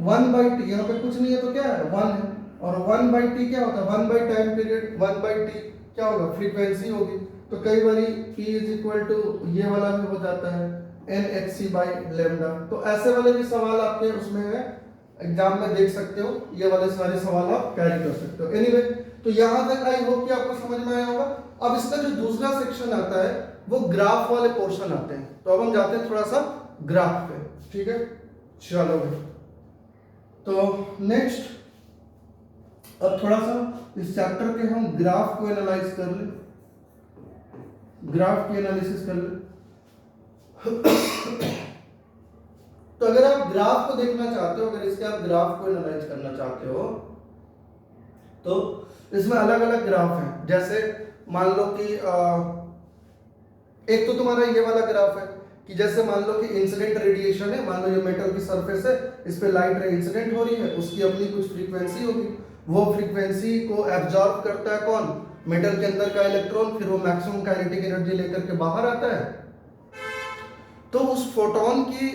1 by t, यहाँ पे कुछ नहीं है तो क्या है 1 है, और 1 बाय t क्या होता है, 1 by time period, 1 by t क्या होगा, फ्रीक्वेंसी होगी। तो कई बारी p इज इक्वल टू ये वाला भी हो जाता है nhc बाय लैम्डा। तो ऐसे वाले भी सवाल आपके उसमें है, एग्जाम में देख सकते हो, ये वाले सारे सवाल आप कैरी कर सकते हो। एनीवे, तो यहां तक आई होप कि आपको समझ में आया होगा। अब इसका जो दूसरा सेक्शन आता है वो ग्राफ वाले पोर्शन आते हैं। तो अब हम जाते हैं थोड़ा सा ग्राफ पे, ठीक है, चलो भाई। तो नेक्स्ट अब थोड़ा सा इस चैप्टर के हम ग्राफ को एनालाइज कर ले, ग्राफ की एनालिसिस कर ले। तो अगर आप ग्राफ को देखना चाहते हो, अगर इसके आप ग्राफ को एनालाइज करना चाहते हो तो इसमें अलग अलग ग्राफ हैं। जैसे मान लो कि एक तो तुम्हारा ये वाला ग्राफ है कि जैसे मान लो कि इंसिडेंट रेडिएशन है, मान लो ये मेटल की सरफेस है, इस पे लाइट रे इंसिडेंट हो रही है, उसकी अपनी कुछ फ्रीक्वेंसी होगी, वो फ्रीक्वेंसी को एब्जॉर्ब करता है कौन, मेटल के अंदर का इलेक्ट्रॉन, फिर वो मैक्सिमम काइनेटिक एनर्जी लेकर के बाहर आता है। तो उस फोटोन की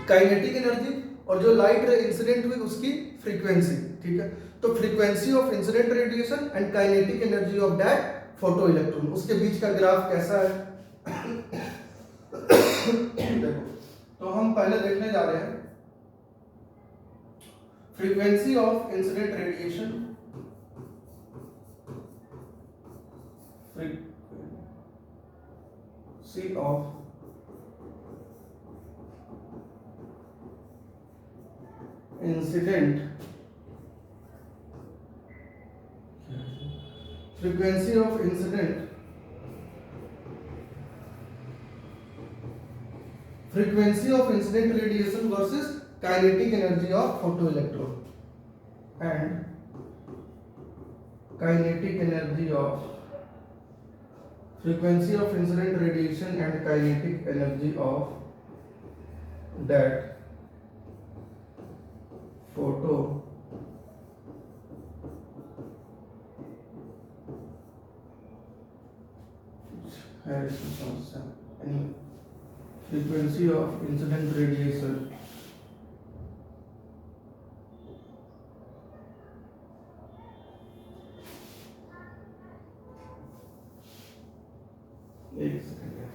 काइनेटिक एनर्जी और जो लाइट रे इंसिडेंट हुई उसकी फ्रीक्वेंसी, ठीक है। तो frequency of incident radiation and kinetic energy of that photo electron, उसके बीच का ग्राफ कैसा है देखो, तो हम पहले देखने जा रहे हैं frequency of incident radiation, frequency of incident, frequency of incident, frequency of incident radiation versus kinetic energy of photoelectron and kinetic energy of, frequency of incident radiation and kinetic energy of that photo has any frequency of incident radiation एक second है,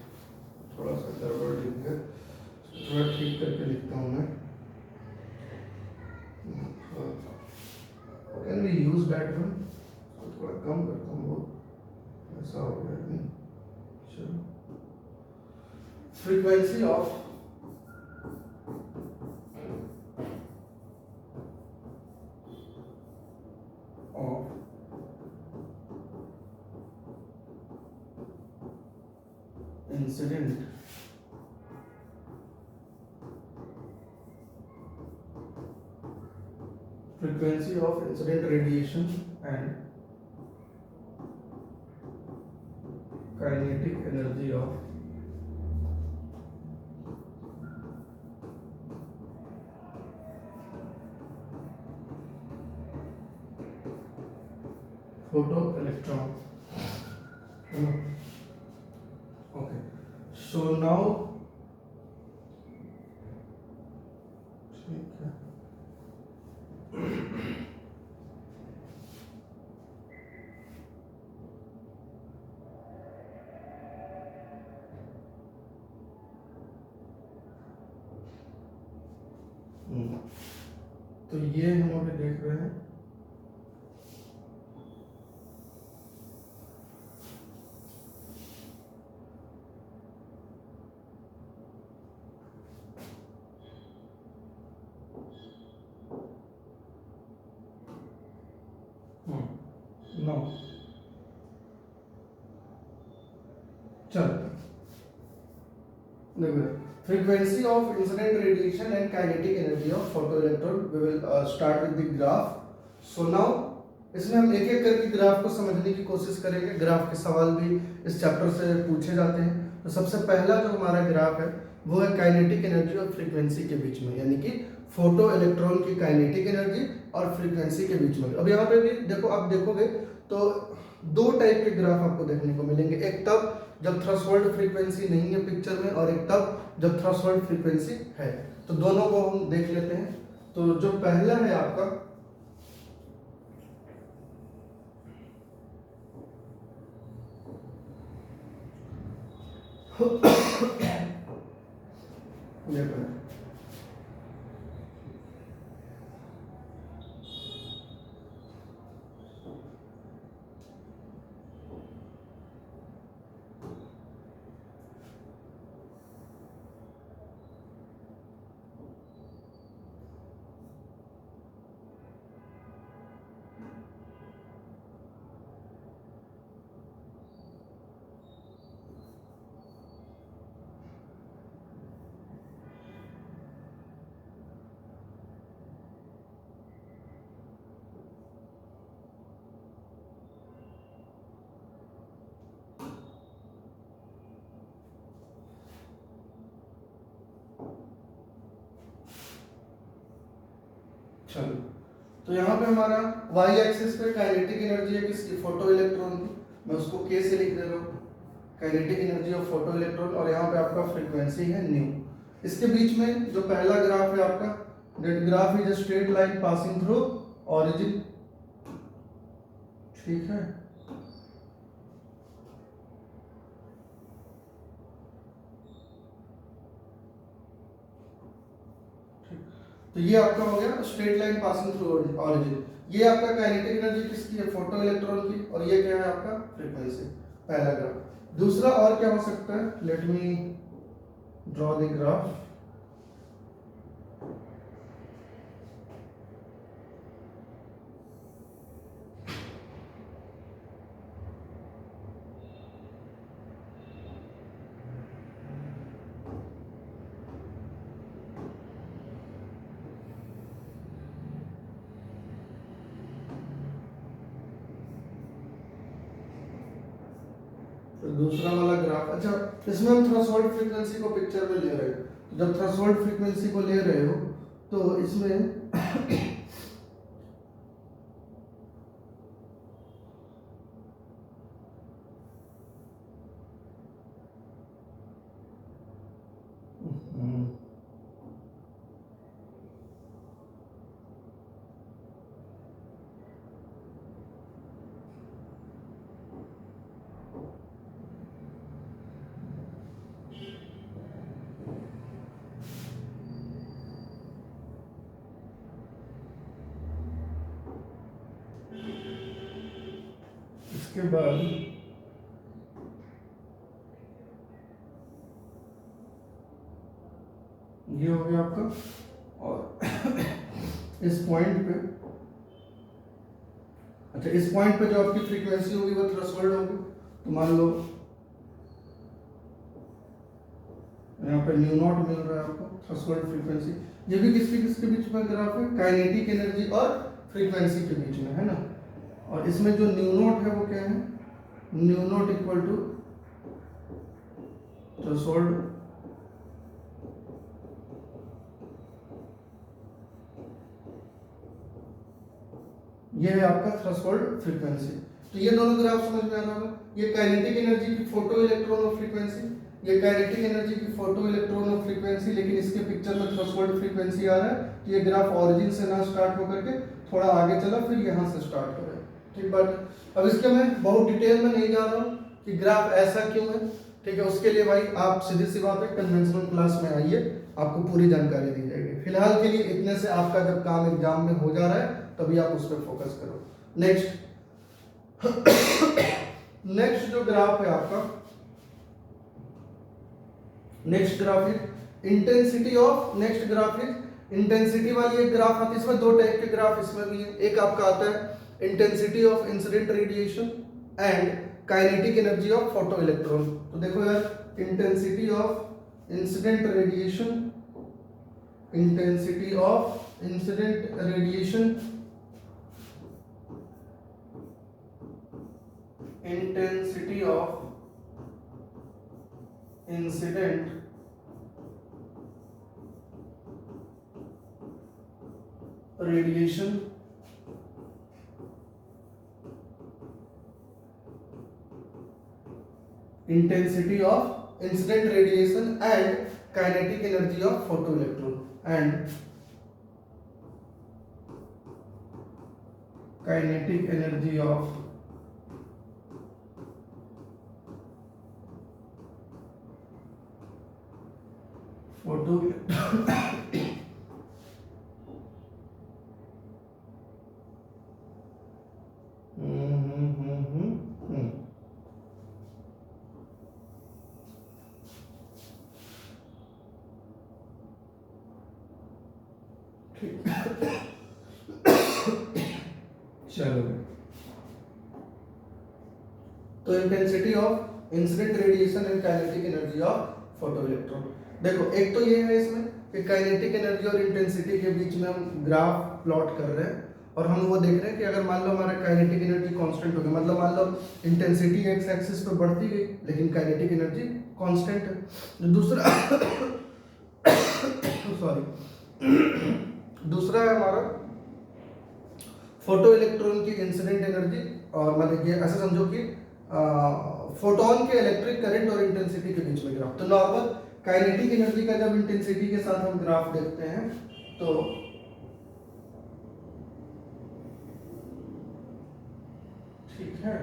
थोड़ा सा गड़बड़ लिख है, थोड़ा ठीक करके लिखता हूँ मैं। Can we use that one, थोड़ा कम करता हूँ, वो ऐसा हो गया नहीं। चलो, frequency of incident frequency of incident radiation and kinetic energy of photoelectron. Okay, so now ठीक है, तो ये हम अभी देख रहे हैं नो, चलो देखो, frequency of incident radiation and kinetic energy of photoelectron, we will start with the graph. So now इसमें हम एक एक करके ग्राफ को समझने की कोशिश करेंगे। ग्राफ के सवाल भी इस चैप्टर से पूछे जाते हैं। तो सबसे पहला जो हमारा ग्राफ है वो है काइनेटिक एनर्जी और फ्रीक्वेंसी के बीच में, यानी कि फोटो इलेक्ट्रॉन की काइनेटिक एनर्जी और फ्रीक्वेंसी के बीच में। अब यहाँ पे भी देखो, आप देखोगे तो दो टाइप के ग्राफ आपको देखने को मिलेंगे, एक तब जब थ्रेशोल्ड फ्रीक्वेंसी नहीं है पिक्चर में, और एक तब जब थ्रेशोल्ड फ्रीक्वेंसी है। तो दोनों को हम देख लेते हैं। तो जो पहला है आपका देखो, चलो, तो यहाँ पे हमारा y एक्सिस पे काइनेटिक एनर्जी है किसकी, फोटो इलेक्ट्रॉन की। मैं उसको k से लिख दे रहा हूँ, kinetic energy of photo electron, और यहाँ पे आपका फ्रीक्वेंसी है न्यू। इसके बीच में जो पहला ग्राफ है आपका, that graph is a straight line passing through origin, ठीक है। तो ये आपका हो गया straight line passing through origin. ये आपका काइनेटिक एनर्जी किसकी है? फोटो इलेक्ट्रॉन की। और ये क्या है आपका? फ्रीक्वेंसी। पहला ग्राफ। दूसरा और क्या हो सकता है? Late me draw the graph. तो दूसरा वाला ग्राफ, अच्छा इसमें हम थ्रेशोल्ड फ्रीक्वेंसी को पिक्चर में ले रहे हो। तो जब थ्रेशोल्ड फ्रीक्वेंसी को ले रहे हो तो इसमें इसके बाद ये हो गया आपका। और इस पॉइंट पे, अच्छा इस पॉइंट पे जो आपकी फ्रीक्वेंसी होगी वो थ्रेशोल्ड होगी। तो मान लो यहाँ पे न्यू नॉट मिल रहा है आपको थ्रेशोल्ड फ्रीक्वेंसी। ये भी किसके किसके बीच में ग्राफ है? काइनेटिक एनर्जी और फ्रीक्वेंसी के बीच में, है ना। और इसमें जो न्यू नॉट है वो क्या है? Nu not equal to threshold ये है आपका थ्रेशोल्ड फ्रीक्वेंसी। तो ये दोनों ग्राफ समझ में आना होगा। ये काइनेटिक एनर्जी की फोटो इलेक्ट्रॉन और फ्रीक्वेंसी, ये काइनेटिक एनर्जी की फोटो इलेक्ट्रॉन और फ्रीक्वेंसी, लेकिन इसके पिक्चर में थ्रेशोल्ड फ्रीक्वेंसी आ रहा है। तो ये ग्राफ ऑरिजिन से ना स्टार्ट होकर के थोड़ा आगे चला, फिर यहाँ से स्टार्ट करें, ठीक बात है। अब इसके मैं बहुत डिटेल में नहीं जा रहा हूँ कि ग्राफ ऐसा क्यों है, ठीक है। उसके लिए भाई आप सीधी सी बात है कन्वेंशनल क्लास में आइए, आपको पूरी जानकारी दी जाएगी। फिलहाल के लिए इतने से आपका जब काम एग्जाम में हो जा रहा है तभी आप उस पर फोकस करो। नेक्स्ट नेक्स्ट जो ग्राफ है आपका, next graph is intensity of, next graph is intensity वाली एक ग्राफ आती है। इसमें दो टाइप के ग्राफ इसमें भी है। एक आपका आता है intensity of incident radiation and kinetic energy of photo electron. तो देखो यार, intensity of incident radiation, intensity of incident radiation, intensity of incident radiation intensity of incident radiation and kinetic energy of photoelectron and kinetic energy of photo चलो, तो intensity of incident radiation and kinetic energy of photo electron. देखो एक तो ये है इसमें कि kinetic energy और इंटेंसिटी के बीच में हम ग्राफ प्लॉट कर रहे हैं और हम वो देख रहे हैं कि अगर मान लो हमारा काइनेटिक एनर्जी कांस्टेंट हो गया, मतलब मान लो इंटेंसिटी एक्स एक्सिस पे बढ़ती गई लेकिन काइनेटिक एनर्जी कांस्टेंट है। जो दूसरा सॉरी दूसरा है हमारा फोटो इलेक्ट्रॉन की इंसिडेंट एनर्जी, और मतलब ये ऐसा समझो कि फोटोन के इलेक्ट्रिक करंट और इंटेंसिटी के बीच में ग्राफ। तो नॉर्मल काइनेटिक एनर्जी का जब इंटेंसिटी के साथ हम ग्राफ देखते हैं तो ठीक है,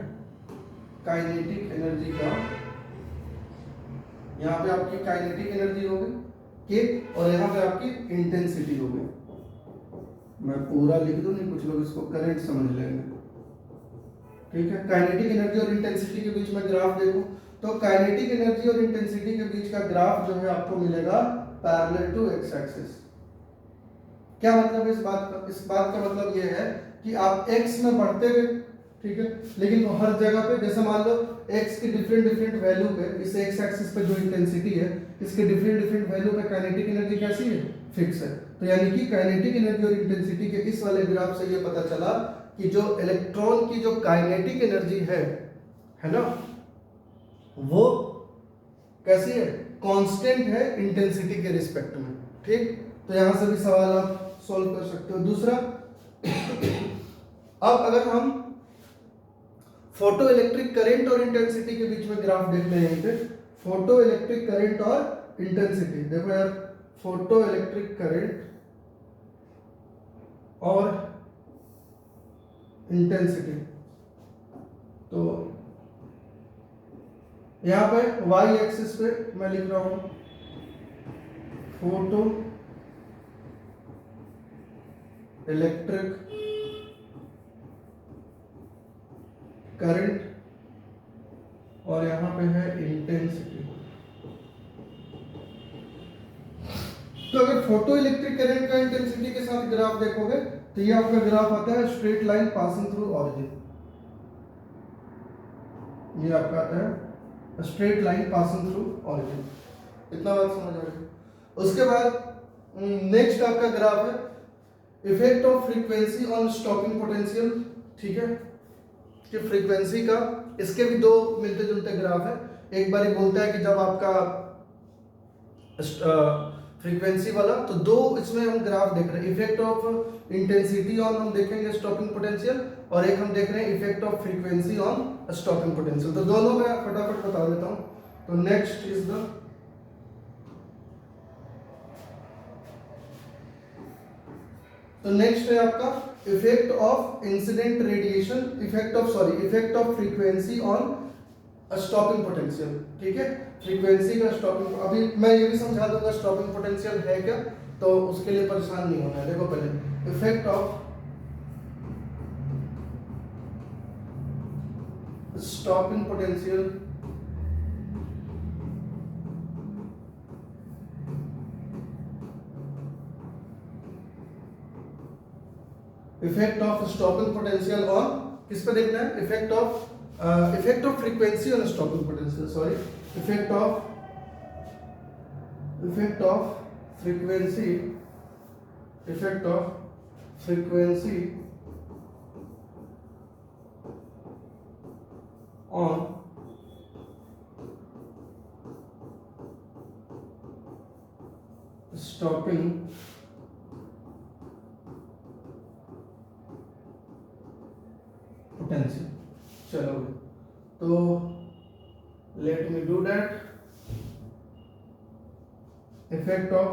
काइनेटिक एनर्जी का, यहाँ पे आपकी काइनेटिक एनर्जी हो गई के, और यहाँ पे आपकी इंटेंसिटी हो गई। मैं पूरा लिख दूं, नहीं कुछ लोग इसको करंट समझ लेंगे। ठीक है, काइनेटिक एनर्जी और इंटेंसिटी के बीच में ग्राफ देखो, तो काइनेटिक एनर्जी और इंटेंसिटी के बीच का ग्राफ जो है आपको मिलेगा पैरेलल टू एक्स एक्सिस। क्या मतलब है इस बात का? इस बात का मतलब यह है कि आप x में बढ़ते गए, ठीक है, लेकिन हर जगह पे जैसे मान लो x की डिफरेंट डिफरेंट वैल्यू पे, इस x एक्सिस पे जो इंटेंसिटी है, इसके डिफरेंट डिफरेंट वैल्यू पे काइनेटिक एनर्जी कैसी है? फिक्स है। तो यानी कि काइनेटिक एनर्जी और इंटेंसिटी के इस वाले ग्राफ से ये पता चला कि जो इलेक्ट्रॉन की जो काइनेटिक एनर्जी है ना, वो कैसी है? कांस्टेंट है इंटेंसिटी के रिस्पेक्ट में। ठीक, तो यहां से भी सवाल आप सॉल्व कर सकते हो। दूसरा, अब अगर हम फोटो इलेक्ट्रिक करंट और इंटेंसिटी के बीच में ग्राफ देख रहे हैं, फोटो इलेक्ट्रिक करंट और इंटेंसिटी, देखो यार, फोटो इलेक्ट्रिक करंट और इंटेंसिटी, तो यहां पे y एक्सिस पे मैं लिख रहा हूं फोटो इलेक्ट्रिक करंट और यहां पे है इंटेंसिटी। तो अगर फोटो इलेक्ट्रिक करंट का इंटेंसिटी के साथ ग्राफ देखोगे तो ये आपका ग्राफ आता है straight line passing through origin. ये आपका आता है straight line passing through origin. इतना बात समझ आ रही है? उसके बाद नेक्स्ट आपका ग्राफ है effect of frequency on stopping potential. ठीक है, कि फ्रीक्वेंसी का, इसके भी दो मिलते जुलते ग्राफ है। एक बार ही बोलता है कि जब आपका फ्रीक्वेंसी वाला, तो दो इसमें हम ग्राफ देख रहे हैं, इफेक्ट ऑफ इंटेंसिटी ऑन हम देखेंगे स्टॉपिंग पोटेंशियल, और एक हम देख रहे हैं effect of frequency on stopping potential. तो दोनों मैं फटाफट बता देता हूं। तो नेक्स्ट इज द नेक्स्ट है आपका effect of incident radiation, effect of frequency on stopping potential. ठीक है, फ्रीक्वेंसी का स्टॉपिंग, अभी मैं ये भी समझा दूंगा स्टॉपिंग पोटेंशियल है क्या, तो उसके लिए परेशान नहीं होना है। देखो पहले effect of stopping potential effect of stopping potential on, किस पे देखना है? Effect of frequency on stopping potential, sorry, effect of frequency on stopping potential. चलो, तो let me do that. Effect of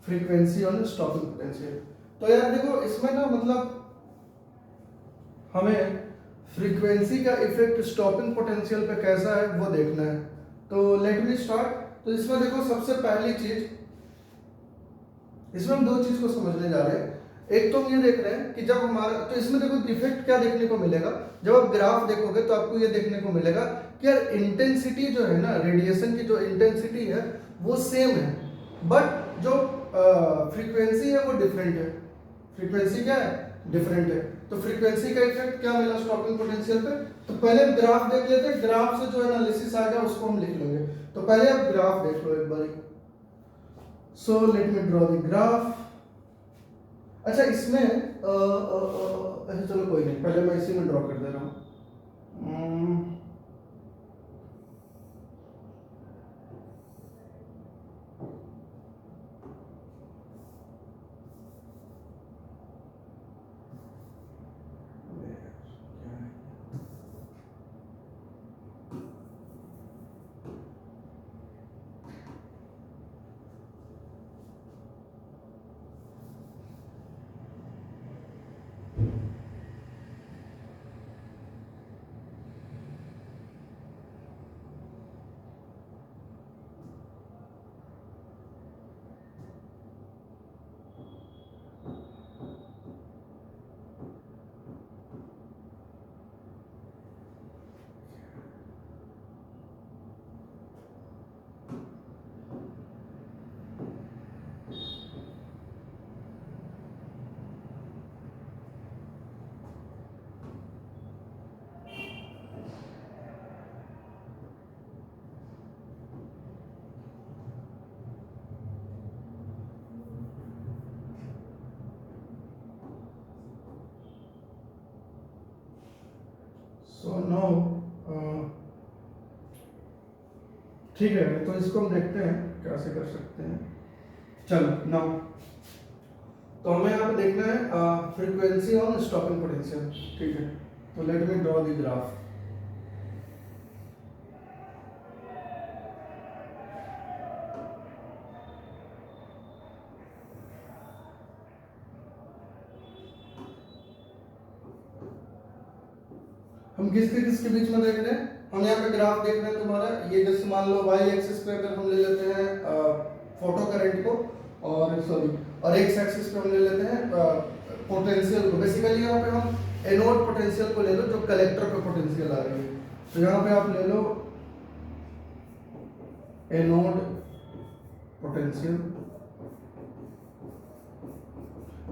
frequency on stopping potential. तो यार देखो, इसमें ना मतलब हमें फ्रीक्वेंसी का इफेक्ट स्टॉपिंग पोटेंशियल पे कैसा है वो देखना है। तो लेट मी स्टार्ट। तो इसमें देखो, सबसे पहली चीज, इसमें हम दो चीज को समझने जा रहे हैं। एक तो हम ये देख रहे हैं कि जब हमारा, तो इसमें देखो इफेक्ट क्या देखने को मिलेगा, जब आप ग्राफ देखोगे तो आपको ये देखने को मिलेगा कि यार इंटेंसिटी जो है ना, रेडिएशन की जो इंटेंसिटी है वो सेम है, बट जो फ्रीक्वेंसी है वो डिफरेंट है। फ्रीक्वेंसी क्या है? डिफरेंट है। तो फ्रीक्वेंसी का इफेक्ट क्या मिला स्टॉपिंग पोटेंशियल पे? तो पहले ग्राफ देख लेते हैं, ग्राफ से जो एनालिसिस आएगा उसको हम लिख लेंगे। तो पहले आप ग्राफ देख लो एक बार। So let me draw the graph. अच्छा, इसमें अच्छा चलो कोई नहीं, पहले मैं इसी में ड्रॉ कर दे रहा हूँ। सो नाउ ठीक है, तो इसको हम देखते हैं कैसे कर सकते हैं। चलो नाउ तो हमें यहाँ पे देखना है फ्रीक्वेंसी ऑन स्टॉपिंग पोटेंशियल। ठीक है, तो late me draw the graph. हम किसके बीच में देख रहे हैं? हम यहाँ पे ग्राफ देख रहे हैं तुम्हारा, ये जैसे मान लो वाई एक्सिस पे अगर हम ले लेते हैं फोटो करंट को, और एक्स एक्सिस पे हम ले लेते हैं पोटेंशियल को। बेसिकली यहाँ पे हम एनोड पोटेंशियल को ले लो जो कलेक्टर पे पोटेंशियल आ रही है, तो यहाँ पे आप ले लो एनोड पोटेंशियल।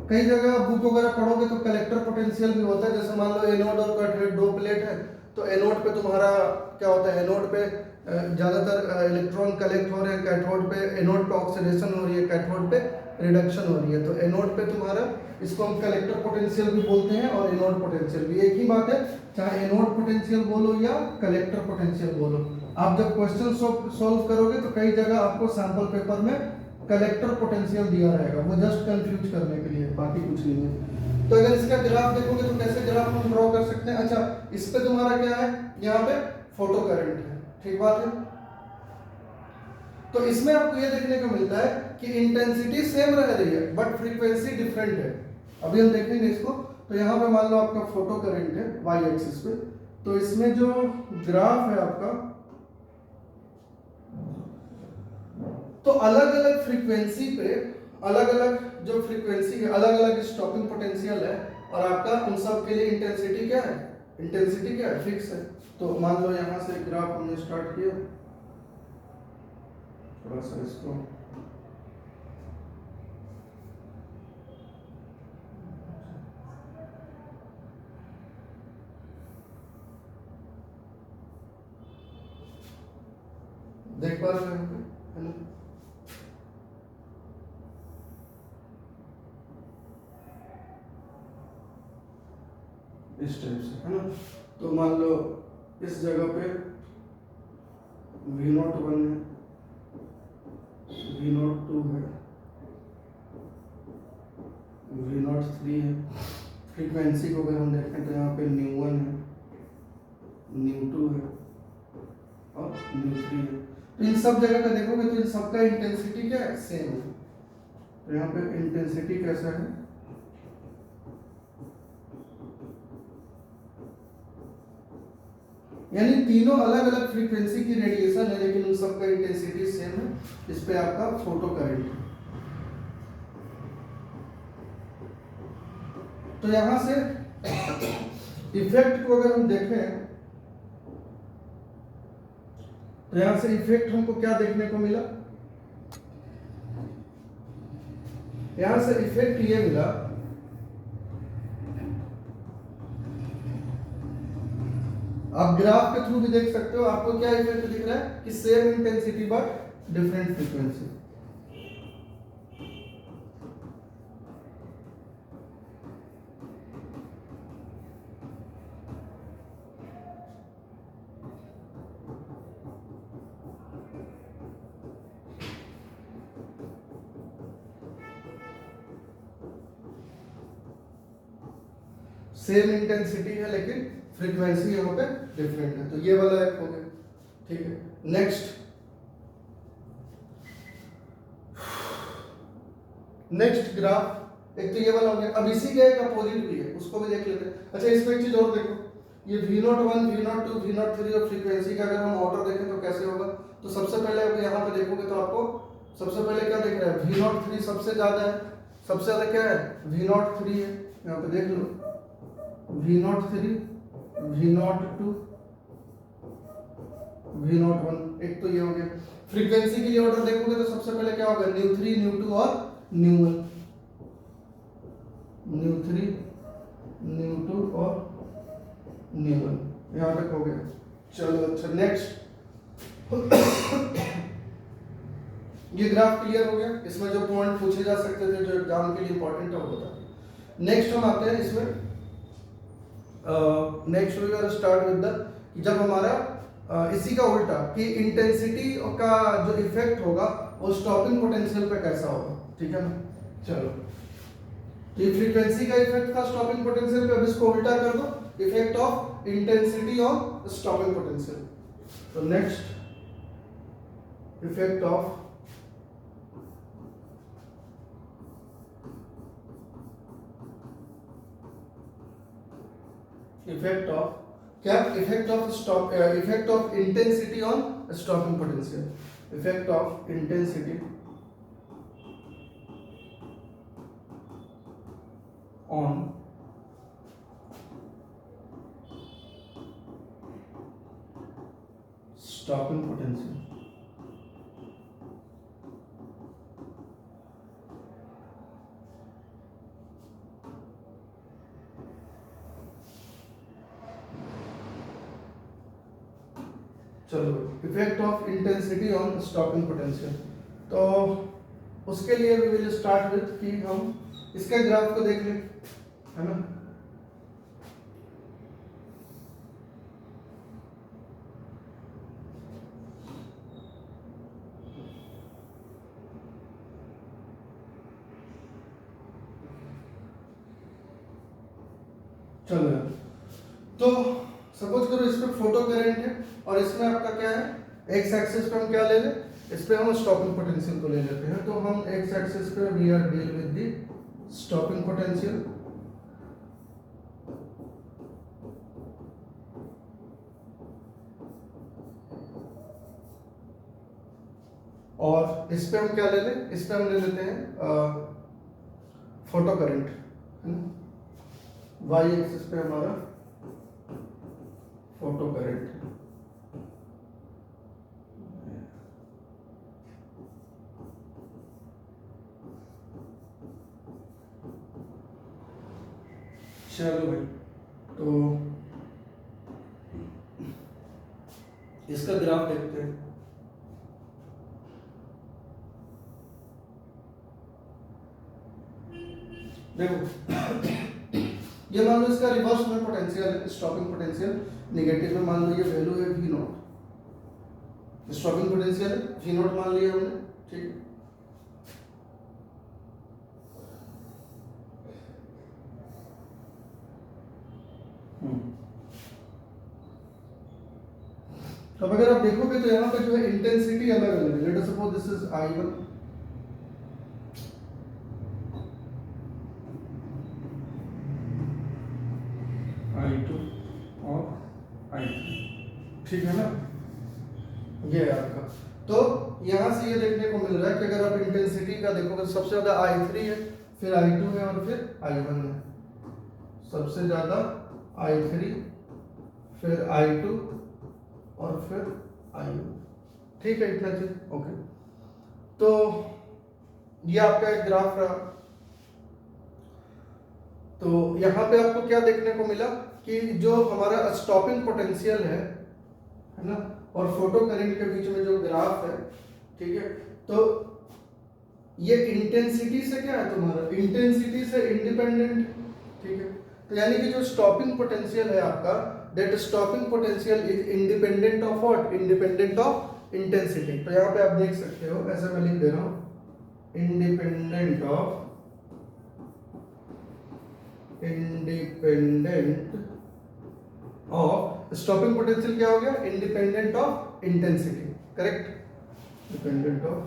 कई जगह बुक वगैरह पढ़ोगे तो कलेक्टर पोटेंशियल भी होता है, जैसे मान लो एनोड और कैथोड दो प्लेट है, तो एनोड पे तुम्हारा क्या होता है, एनोड पे ज्यादातर इलेक्ट्रॉन कलेक्ट हो रहे हैं, कैथोड पे एनोड पे ऑक्सीडेशन हो रही है, कैथोड पे रिडक्शन हो रही है। तो एनोड पे तुम्हारा इसको हम कलेक्टर पोटेंशियल भी बोलते हैं और एनोड पोटेंशियल भी, एक ही बात है, चाहे एनोड पोटेंशियल बोलो या कलेक्टर पोटेंशियल बोलो। आप जब क्वेश्चन सॉल्व करोगे तो कई जगह आपको सैंपल पेपर में कलेक्टर पोटेंशियल दिया रहेगा, वो जस्ट कंफ्यूज करने के लिए, बाकी कुछ नहीं है। तो अगर इसका ग्राफ देखोगे तो कैसे ग्राफ हम ड्रॉ कर सकते हैं? अच्छा, इस पे तुम्हारा क्या है, यहाँ पे फोटो करंट है, ठीक बात है। तो इसमें आपको ये देखने को मिलता है कि इंटेंसिटी सेम रह रही है बट फ्रीक्वेंसी डिफरेंट है। अभी हम देखेंगे इसको। तो यहाँ पे मान लो आपका फोटो करंट है वाई एक्सिस पे, तो इसमें जो ग्राफ है आपका, तो अलग अलग फ्रीक्वेंसी पे अलग अलग जो फ्रीक्वेंसी है, अलग अलग स्टॉपिंग पोटेंशियल है, और आपका उन सब के लिए इंटेंसिटी क्या है, इंटेंसिटी क्या है, फिक्स है। तो मान लो यहाँ से ग्राफ हमने स्टार्ट किया, थोड़ा सा इसको देख पा रहे हैं, है ना? इस टाइप से, है ना? तो मान लो इस जगह पे V01 है, V02 है, V03 है। फ्रीक्वेंसी को अगर हम देखें तो यहाँ पे ν1 है, ν2 है और ν3 है। तो इन सब जगह का देखोगे तो इन सबका इंटेंसिटी क्या है, सेम है। तो यहाँ पे इंटेंसिटी कैसा है, यानी तीनों अलग अलग फ्रीक्वेंसी की रेडिएशन है लेकिन उन सबका इंटेंसिटी सेम है। इस पे आपका फोटो करंट है। तो यहां से इफेक्ट को अगर हम देखें तो यहां से इफेक्ट हमको क्या देखने को मिला, यहां से इफेक्ट ये मिला, आप ग्राफ के थ्रू भी देख सकते हो। आपको क्या इफेक्ट दिख रहा है कि same intensity but different frequency. Same intensity है लेकिन फ्रीक्वेंसी यहाँ पे डिफरेंट है। तो ये वाला एक हो गया, ठीक है। नेक्स्ट ग्राफ, एक तो ये वाला हो गया। अब इसी का एक अपोजिट भी है, उसको भी देख लेते हैं। अच्छा, इसमें एक चीज और देखो, ये V01, V02, V03 और फ्रीक्वेंसी का अगर हम ऑर्डर देखें तो कैसे होगा। तो सबसे पहले अब यहाँ पे देखोगे तो आपको सबसे पहले क्या दिख रहा है, V03 सबसे ज्यादा है। सबसे ज्यादा क्या है, V03 है। यहाँ पे देख लो, V03, V02, V01, एक तो ये हो गया। फ्रीक्वेंसी के लिए ऑर्डर देखोगे तो सबसे पहले क्या होगा, ν3, ν2 और ν1, ν3, ν2 और ν1, यहाँ तक हो गया। चलो अच्छा, नेक्स्ट ये ग्राफ क्लियर हो गया। इसमें जो पॉइंट पूछे जा सकते थे जो एग्जाम के लिए इंपॉर्टेंट है वो बता। नेक्स्ट हम आते हैं इसमें next we are start with the जब हमारा इसी का उल्टा कि इंटेंसिटी का जो इफेक्ट होगा वो स्टॉपिंग पोटेंशियल पे कैसा होगा, ठीक है ना। चलो, ये फ्रीक्वेंसी का इफेक्ट था स्टॉपिंग पोटेंशियल पे, अब इसको उल्टा कर दो, effect of intensity on stopping potential. तो नेक्स्ट इफेक्ट ऑफ क्या, effect of intensity on stopping potential, effect of intensity on stopping potential. चलो, effect of intensity on stopping potential. तो उसके लिए वी विल स्टार्ट विथ कि हम इसके graph को देख लें, है ना। चलो, तो सपोज करो इस पे फोटो करंट है और इसमें आपका क्या है, एक्स एक्सिस पे हम क्या ले लें, इस पे हम स्टॉपिंग पोटेंशियल को ले लेते हैं। तो हम एक्स एक्सिस पे we are deal with the stopping potential, और इस पे हम क्या ले लें, इस पे हम ले लेते हैं फोटो करंट, है ना। वाई एक्सिस पे हमारा फोटो करंट, चलो भाई, तो इसका ग्राफ देखते हैं। देखो, ये मान लो इसका रिवर्स में पोटेंशियल, स्टॉपिंग पोटेंशियल नेगेटिव में मान लो ये वैल्यू है V not, stopping potential V not मान लिया हमने, ठीक है। अब अगर आप देखोगे तो यहाँ पे जो है इंटेंसिटी अलग अलग है। Let us suppose this is I1, I2 और I3, ठीक है ना, ये है आपका। तो यहाँ से ये देखने को मिल रहा है कि अगर आप इंटेंसिटी का देखोगे तो सबसे ज्यादा I3 है, फिर I2 है और फिर I1 है। सबसे ज्यादा I3, फिर I2 और फिर I1, ठीक है, इतना चीज ओके। तो ये आपका एक ग्राफ रहा। तो यहाँ पे आपको क्या देखने को मिला कि जो हमारा स्टॉपिंग पोटेंशियल है ना, और फोटो करंट के बीच में जो ग्राफ है, ठीक है, तो ये इंटेंसिटी से क्या है तुम्हारा, इंटेंसिटी से इंडिपेंडेंट, ठीक है। तो यानी कि जो स्टॉपिंग पोटेंशियल है आपका, that stopping potential is independent of what, independent of intensity. तो यहाँ पे आप देख सकते हो, ऐसा मैं लिख दे रहा हूँ, इंडिपेंडेंट ऑफ स्टॉपिंग पोटेंशियल क्या हो गया, independent of intensity, correct, dependent of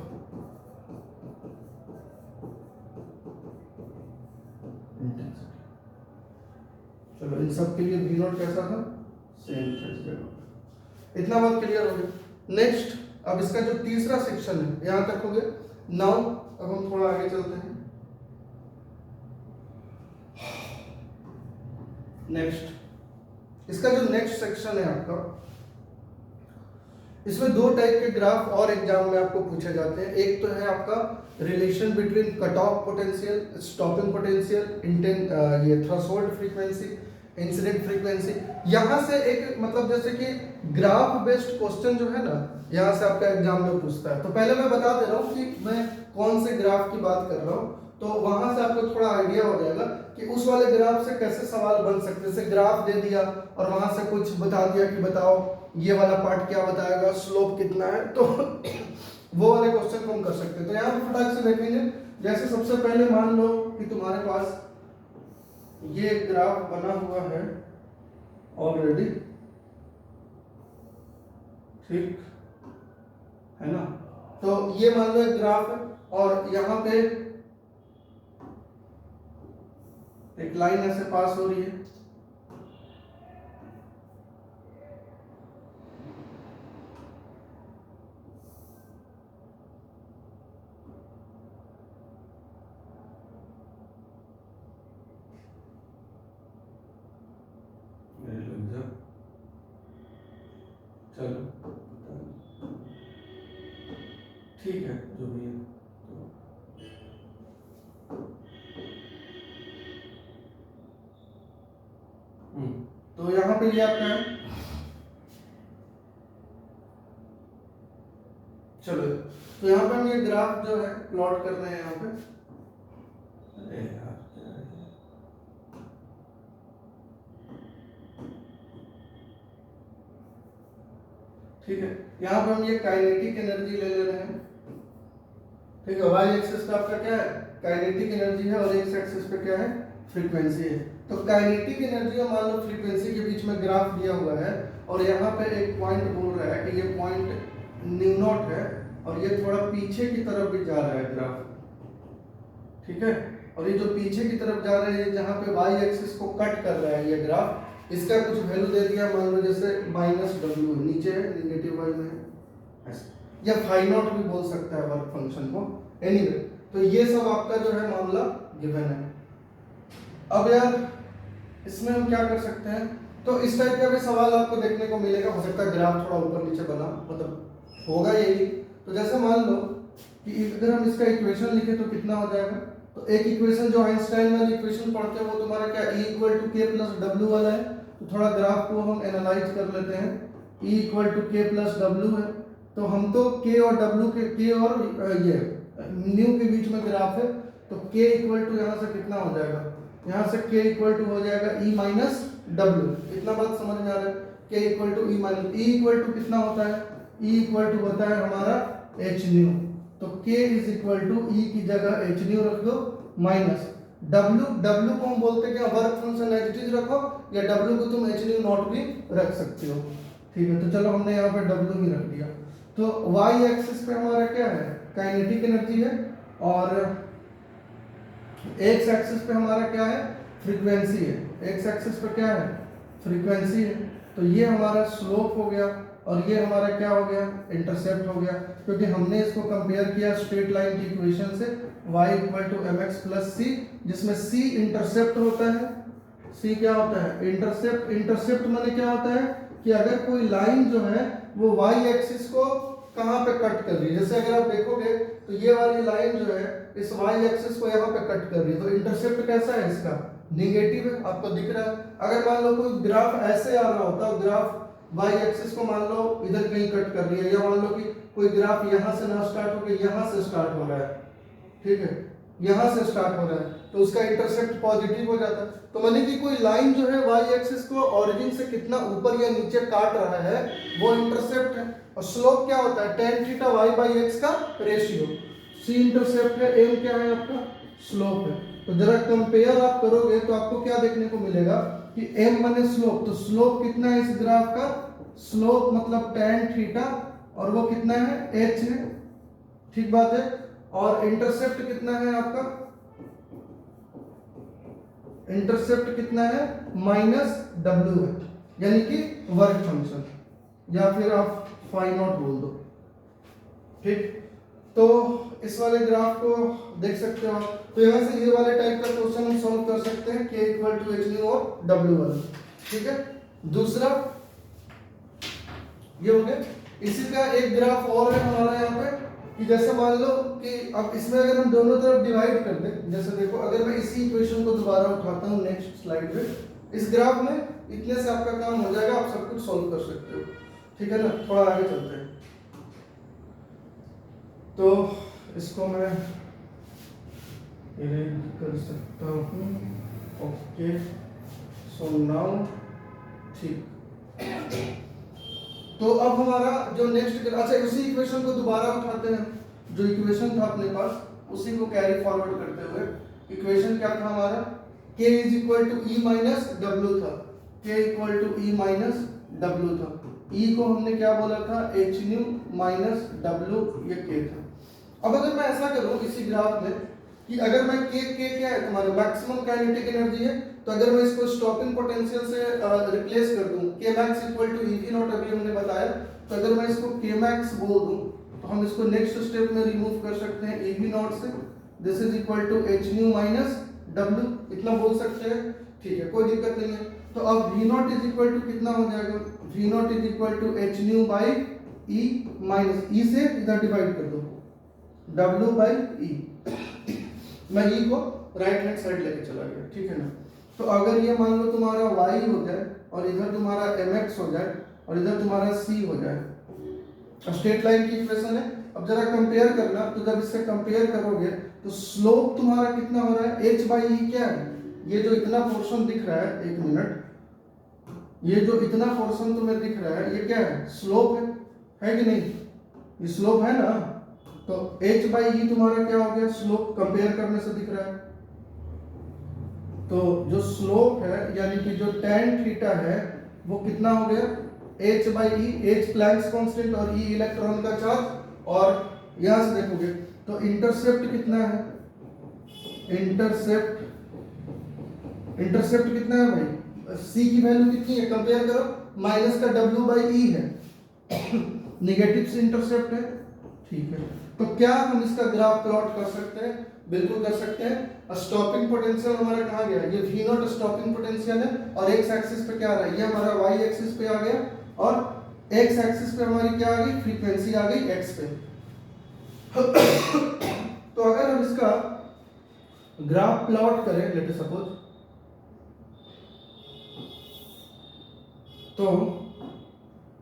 intensity. चलो, इन सब के लिए V नॉट कैसा था, सेम था। इतना बात क्लियर हो गया। नेक्स्ट, अब इसका जो तीसरा सेक्शन है यहां तक हो गया। नाउ अब हम थोड़ा आगे चलते हैं। नेक्स्ट, इसका जो नेक्स्ट सेक्शन है आपका, इसमें दो टाइप के ग्राफ और एग्जाम में आपको पूछे जाते हैं। एक तो है आपका relation between cut off potential, stopping potential, ये थ्रेशोल्ड फ्रीक्वेंसी, इंसिडेंट फ्रीक्वेंसी। यहाँ से एक मतलब जैसे कि ग्राफ बेस्ड क्वेश्चन जो है ना, यहाँ से आपका एग्जाम में पूछता है। तो पहले मैं बता दे रहा हूँ कि मैं कौन से ग्राफ की बात कर रहा हूँ। तो वहां से आपको थोड़ा आइडिया हो जाएगा कि उस वाले ग्राफ से कैसे सवाल बन सकते हैं। जैसे ग्राफ दे दिया और वहां से कुछ बता दिया कि बताओ ये वाला पार्ट क्या बताएगा, स्लोप कितना है, तो वो वाले क्वेश्चन को हम कर सकते हैं। तो यहाँ पे फटाक से देखेंगे, जैसे सबसे पहले मान लो कि तुम्हारे पास ये ग्राफ बना हुआ है ऑलरेडी, ठीक है ना। तो ये मान लो एक ग्राफ है और यहाँ पे एक लाइन ऐसे पास हो रही है, चलो ठीक है जो भी है। तो यहाँ पे ये आपका है, चलो तो यहाँ पे हम ये ग्राफ जो है प्लॉट कर रहे हैं यहाँ पे। अरे यार क्या है ये? ठीक है, यहाँ पे हम ये काइनेटिक एनर्जी ले रहे हैं, ठीक है। वाई एक्सिस का आपका क्या है, काइनेटिक एनर्जी है, और एक्स एक्सिस पे क्या है, फ्रीक्वेंसी है। तो काइनेटिक एनर्जी और मान लो फ्रीक्वेंसी के बीच में ग्राफ दिया हुआ है और यहाँ पे एक पॉइंट बोल रहा है कि ये पॉइंट न्यू नॉट है और ये थोड़ा पीछे की तरफ भी जा रहा है ग्राफ, ठीक है। और ये जो पीछे की तरफ जा रहा है, जहाँ पे वाई एक्सिस को कट कर रहा है ये ग्राफ, इसका कुछ वैल्यू दे दिया, मान लो जैसे -w नीचे है, नेगेटिव वाई में है, या फाई नॉट भी बोल सकता है वर्क फंक्शन को, एनीवे। तो ये सब आपका जो है मामला गिवन है। अब यार इसमें हम क्या कर सकते हैं, तो इस टाइप का भी सवाल आपको देखने को मिलेगा। हो सकता है ग्राफ थोड़ा ऊपर नीचे बना, मतलब होगा यही। तो जैसे मान लो कि अगर हम इसका इक्वेशन लिखे तो कितना हो जाएगा, तो एक इक्वेशन जो आइंस्टाइन वाली इक्वेशन पढ़ते हैं वो तुम्हारा क्या E = k + w वाला है। तो थोड़ा ग्राफ को हम एनालाइज कर लेते हैं। E = k + w है, तो हम तो k और w के k और ये न्यू के बीच में ग्राफ है, तो k = यहाँ से कितना हो जाएगा, यहाँ से k = हो जाएगा E - w। इतना बात समझ में आ रहा है, k = E = कितना होता है, E = होता है हमारा hν। तो k = E की जगह hν रख दो, माइनस w को हम बोलते हैं कि work function as it is रखो, या w को तुम hν0 भी रख सकते हो, ठीक है। तो चलो हमने यहाँ पे w ही रख दिया। तो y एक्सिस पे हमारा क्या है, काइनेटिक एनर्जी है, और x एक्सिस पे हमारा क्या है, फ्रीक्वेंसी है। x एक्सिस पे क्या है, फ्रीक्वेंसी है। तो ये हमारा स्लोप हो गया और ये हमारा क्या हो गया, इंटरसेप्ट हो गया, क्योंकि हमने इसको कंपेयर किया स्ट्रेट लाइन की इक्वेशन से, y = mx + c, जिसमें c इंटरसेप्ट होता है। c क्या होता है, इंटरसेप्ट। इंटरसेप्ट माने क्या होता है कि अगर कोई लाइन जो है वो y एक्सिस को कहाँ पे कट कर रही है। जैसे अगर आप देखोगे तो ये वाली लाइन जो है इस y एक्सिस को यहाँ पे कट कर रही है, तो इंटरसेप्ट कैसा है इसका, नेगेटिव है, आपको दिख रहा है। अगर मान लो कोई ग्राफ ऐसे आ रहा होता, ग्राफ y एक्सिस को मान लो इधर कहीं कट कर रही है, या मान लो कि कोई ग्राफ यहाँ से ना स्टार्ट होकर यहाँ से स्टार्ट हो रहा है, ठीक है, यहाँ से स्टार्ट हो रहा है, तो उसका इंटरसेप्ट पॉजिटिव हो जाता है। तो माने कि कोई लाइन जो है y एक्सिस को ओरिजिन से कितना ऊपर या नीचे काट रहा है वो इंटरसेप्ट है। और स्लोप क्या होता है, tan थीटा y/x का रेशियो। c इंटरसेप्ट है, m क्या है आपका, स्लोप है। तो जरा कंपेयर आप करोगे तो आपको क्या देखने को मिलेगा कि m माने स्लोप, तो स्लोप कितना है इस ग्राफ का, स्लोप मतलब tan थीटा, और वो कितना है, h है, ठीक बात है। और इंटरसेप्ट कितना है आपका, इंटरसेप्ट कितना है, -w है, यानी कि वर्क फंक्शन, या फिर आप फाई नॉट बोल दो, ठीक। तो इस वाले ग्राफ को देख सकते हो। तो यहाँ से ये वाले टाइप का क्वेश्चन हम सॉल्व कर सकते हैं, k = hν और w वाला, ठीक है। दूसरा ये हो गया। इसी का एक ग्राफ और है हमारा यहाँ पे, कि जैसे मान लो कि अब इसमें अगर हम दोनों तरफ डिवाइड कर दें, जैसे देखो अगर मैं इसी इक्वेशन को दोबारा उठाता हूँ नेक्स्ट स्लाइड पे, इस ग्राफ में इतने से आपका काम हो जाएगा, आप सब कुछ सॉल्व कर सकते हो, ठीक है ना। थोड़ा आगे चलते हैं, तो इसको मैं इरेज कर सकता हूँ। ओके, सो नाउ ठीक। तो अब हमारा जो नेक्स्ट, अच्छा उसी इक्वेशन को दोबारा उठाते हैं, जो इक्वेशन था अपने पास उसी को कैरी फॉरवर्ड करते हुए। इक्वेशन क्या था हमारा, k is equal to E minus W था, k equal to E minus W था। E को हमने क्या बोला था, एच न्यू माइनस डब्ल्यू, ये k था। अब अगर मैं ऐसा करूं इसी ग्राफ में कि अगर मैं k क्या है तुम्हारा मैक्सिमम काइनेटिक एनर्जी है, तो अगर मैं इसको स्टॉपिंग पोटेंशियल से रिप्लेस कर दूं, k max equal to ev naught, अभी हमने बताया, तो अगर मैं इसको k max बोल दूं तो हम इसको नेक्स्ट स्टेप में रिमूव कर सकते हैं ev नॉट से। This is equal to h nu minus w, इतना बोल सकते हैं, ठीक है, कोई दिक्कत नहीं है। तो अब v naught is equal to कितना हो जाएगा, v naught is equal to h nu by e minus e से इधर डिवाइड कर दो w बाई e, मैं e को राइट हैंड साइड लेके चला गया, ठीक है ना। तो अगर ये मान लो तुम्हारा y हो जाए और इधर तुम्हारा mx हो जाए और इधर तुम्हारा c हो जाए, स्ट्रेट लाइन की इक्वेशन है। अब जरा कंपेयर करना, तो जब इससे कंपेयर करोगे तो स्लोप तुम्हारा कितना हो रहा है, h बाई e क्या है, ये जो इतना पोर्शन दिख रहा है, एक मिनट, ये जो इतना पोर्शन तुम्हें दिख रहा है ये क्या है, स्लोप है कि नहीं, ये स्लोप है ना। तो h बाई e तुम्हारा क्या हो गया, स्लोप, कंपेयर करने से दिख रहा है। तो जो स्लोप है यानी कि जो tan थीटा है वो कितना हो गया, h by e, h planks constant और e इलेक्ट्रॉन का चार्ज। और यहां से देखोगे तो इंटरसेप्ट कितना है, इंटरसेप्ट कितना है भाई, c की वैल्यू कितनी है, कंपेयर करो, माइनस का w बाई e है, नेगेटिव से इंटरसेप्ट है, ठीक है। तो क्या हम इसका ग्राफ प्लॉट कर सकते हैं, बिल्कुल कर सकते हैं। स्टॉपिंग पोटेंशियल हमारा कहाँ गया, ये v नॉट स्टॉपिंग पोटेंशियल है और x एक्सिस पे क्या आ रहा है, ये हमारा y एक्सिस पे आ गया और x एक्सिस पे हमारी क्या आ गई, फ्रीक्वेंसी आ गई x पे। तो अगर हम इसका ग्राफ प्लॉट करें लेट सपोज, तो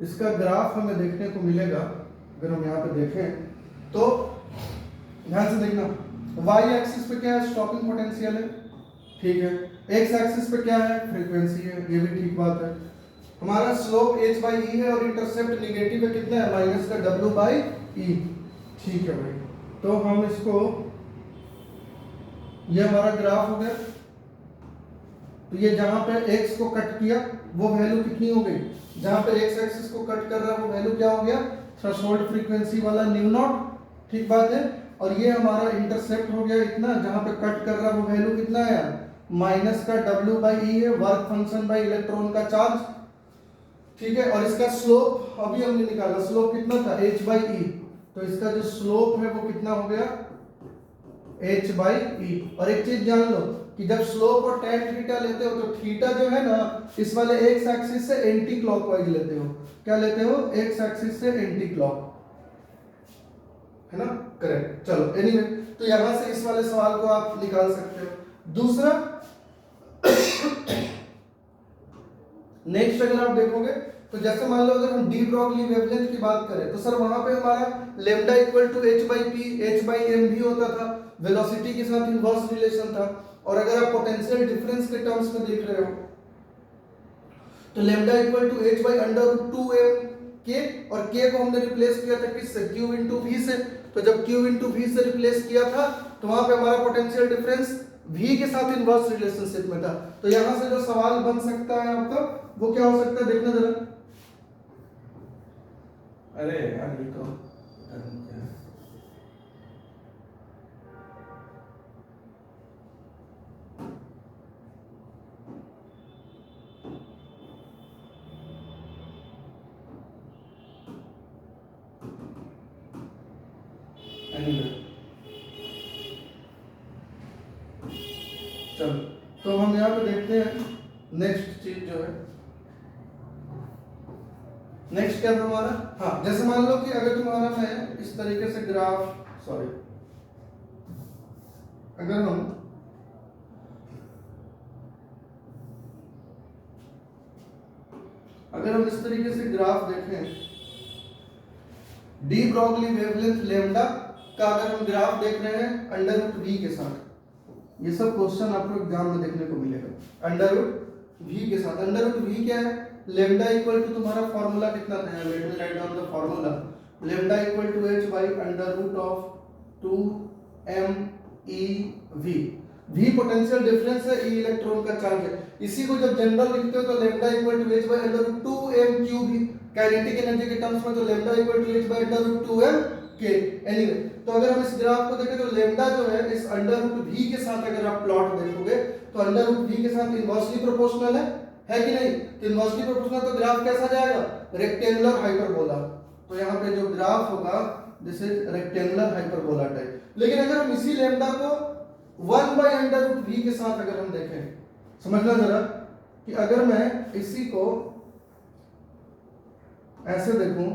इसका ग्राफ हमें देखने को मिलेगा। अगर हम यहाँ पे देखें तो ध्यान से देखना, y एक्सिस पे क्या है, स्टॉपिंग पोटेंशियल है, ठीक है, x एक्सिस पे क्या है, फ्रीक्वेंसी है, ये भी ठीक बात है। हमारा स्लोप h बाई e है और इंटरसेप्ट नेगेटिव है, कितना है, माइनस का w बाई e, ठीक है भाई। तो हम इसको, ये हमारा ग्राफ हो गया। तो ये जहां पे x को कट किया वो वैल्यू कितनी हो गई, जहां पे x एक्सिस को कट कर रहा है वो वैल्यू क्या हो गया, थ्रेशोल्ड फ्रीक्वेंसी वाला न्यू नॉट, ठीक बात है। और ये हमारा इंटरसेप्ट हो गया इतना, जहां पे कट कर रहा है वो वैल्यू कितना है, माइनस का w बाई e है, वर्क फंक्शन बाई इलेक्ट्रॉन का चार्ज, ठीक है। और इसका स्लोप अभी हमने निकाला, स्लोप कितना था, h बाई e, तो इसका जो स्लोप है वो कितना हो गया, h बाई e। और एक चीज जान लो कि जब स्लोप और tan थीटा लेते हो तो थीटा जो है ना इस वाले x एक्सिस से एंटी क्लॉकवाइज लेते हो, क्या लेते हो, x एक्सिस से एंटी क्लॉक, है ना, करेक्ट। चलो एनीवे, तो यहां से इस वाले सवाल को आप निकाल सकते हो। दूसरा नेक्स्ट अगर आप देखोगे तो जैसे मान लो अगर हम डी ब्रॉगली वेवलेंथ की बात करें तो सर वहां पे हमारा lambda equal to h by p, h by m भी होता था, वेलोसिटी के साथ इनवर्स रिलेशन था। और अगर आप पोटेंशियल डिफरेंस के टर्म्स में देख रहे हो तो lambda equal to h by under root 2m k, और k को हमने रिप्लेस किया था किससे, q इनटू v से। तो जब q इनटू v से रिप्लेस किया था तो वहां पे हमारा पोटेंशियल डिफरेंस v के साथ इनवर्स रिलेशनशिप में था। तो यहां से जो सवाल बन सकता है आपका वो क्या हो सकता है, देखना जरा। अरे यार ये तो क्या है, चलो तो हम यहाँ पे देखते हैं नेक्स्ट चीज जो है, नेक्स्ट क्या था हमारा, हाँ जैसे मान लो कि अगर तुम्हारा मैं इस तरीके से ग्राफ, सॉरी, अगर हम इस तरीके से ग्राफ देखें, डी ब्रॉगली वेवलेंथ लेमडा का अगर हम ग्राफ देख रहे हैं अंडर रूट v के साथ, ये सब क्वेश्चन आपको एग्जाम में देखने को मिलेगा। अंडर रूट वी के साथ, अंडर रूट वी क्या है, लेमडा इक्वल टू तुम्हारा फॉर्मूला कितना था, let me write down the formula, lambda equal to h by under root of 2m e v potential difference है, e इलेक्ट्रॉन का charge है। इसी को जब जनरल लिखते हो तो lambda equal to h by under root 2m cube, kinetic energy के टर्म्स में तो lambda equal to h by under root 2m K. Anyway तो अगर हम इस ग्राफ को देखें तो लेमडा जो है इस अंडर रूट v के साथ अगर आप प्लॉट देखोगे तो अंडर रूट v के साथ इनवर्सली प्रोपोर्शनल है कि नहीं? तो इनवर्सली प्रोपोर्शनल तो ग्राफ कैसा जाएगा, रेक्टेंगुलर हाइपरबोला। तो यहाँ पे जो ग्राफ होगा this is rectangular hyperbola type. लेकिन अगर हम इसी लेमडा को 1 बाय अंडर रूट v के साथ अगर हम देखें, समझना जरा कि अगर मैं इसी को ऐसे देखूं,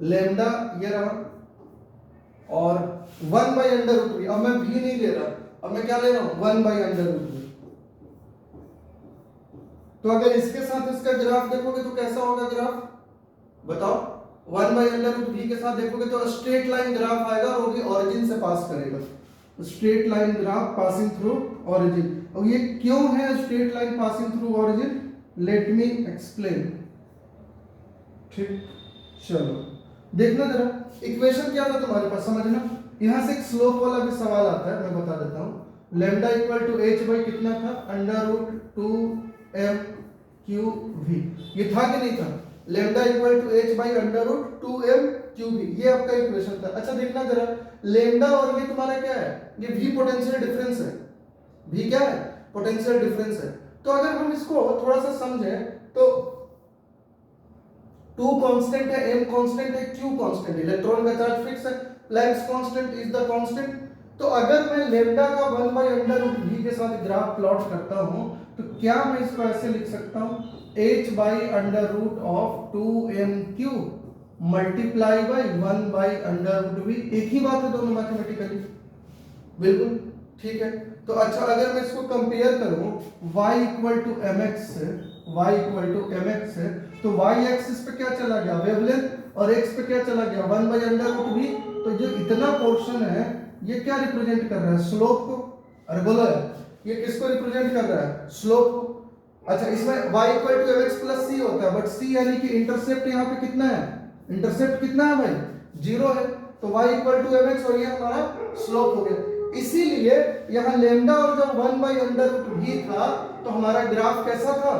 लेमडा ये रहा और 1 बाय अंडर रूट v, अब मैं v नहीं ले रहा, अब मैं क्या ले रहा हूं 1 बाय अंडर रूट v। तो अगर इसके साथ इसका ग्राफ देखोगे तो कैसा होगा ग्राफ बताओ, 1 बाय अंडर रूट v के साथ देखोगे तो स्ट्रेट लाइन ग्राफ आएगा और वो भी ऑरिजिन से पास करेगा, straight line graph passing through origin. और ये क्यों है straight line passing through origin, let me explain. ठीक, चलो देखना जरा इक्वेशन क्या था तुम्हारे पास, समझना। यहां से एक स्लोप वाला भी सवाल आता है, मैं बता देता हूं। Lambda equal to h by कितना था, under root 2m cube v, ये था कि नहीं था, lambda equal to h by under root 2m cube v, ये आपका इक्वेशन था। अच्छा देखना जरा, लेमडा और ये तुम्हारा क्या है, ये v पोटेंशियल डिफरेंस है, v क्या है पोटेंशियल डिफरेंस है। तो अगर हम इसको थोड़ा सा समझें तो 2 कांस्टेंट है, m कांस्टेंट है, q कांस्टेंट, इलेक्ट्रॉन का चार्ज फिक्स है, Planck's constant is the constant. तो अगर मैं लेमडा का 1 बाय अंडर रूट v के साथ ग्राफ प्लॉट करता हूं तो क्या मैं इसको ऐसे लिख सकता हूं, h by under root of 2m cube multiply by 1 by under root v, एक ही बात है दोनों मैथमेटिकली, बिल्कुल ठीक है। तो अच्छा अगर मैं इसको कंपेयर करूं y इक्वल टू mx से, y इक्वल टू mx से, तो y एक्सिस पे क्या चला गया वेवलेंथ, और x पे क्या चला गया 1 बाय अंडर रूट v। तो जो इतना पोर्शन है ये क्या रिप्रेजेंट कर रहा है, स्लोप को। अरे बोलो ये किसको रिप्रेजेंट कर रहा है, स्लोप को। अच्छा इसमें y equal to mx plus c होता है, बट c यानी कि इंटरसेप्ट यहाँ पे कितना है, इंटरसेप्ट कितना है भाई, 0 है। तो y इक्वल टू mx और ये हमारा स्लोप हो गया। इसीलिए यहाँ लेमडा और जब 1 बाई अंडर रूट v था तो हमारा ग्राफ कैसा था,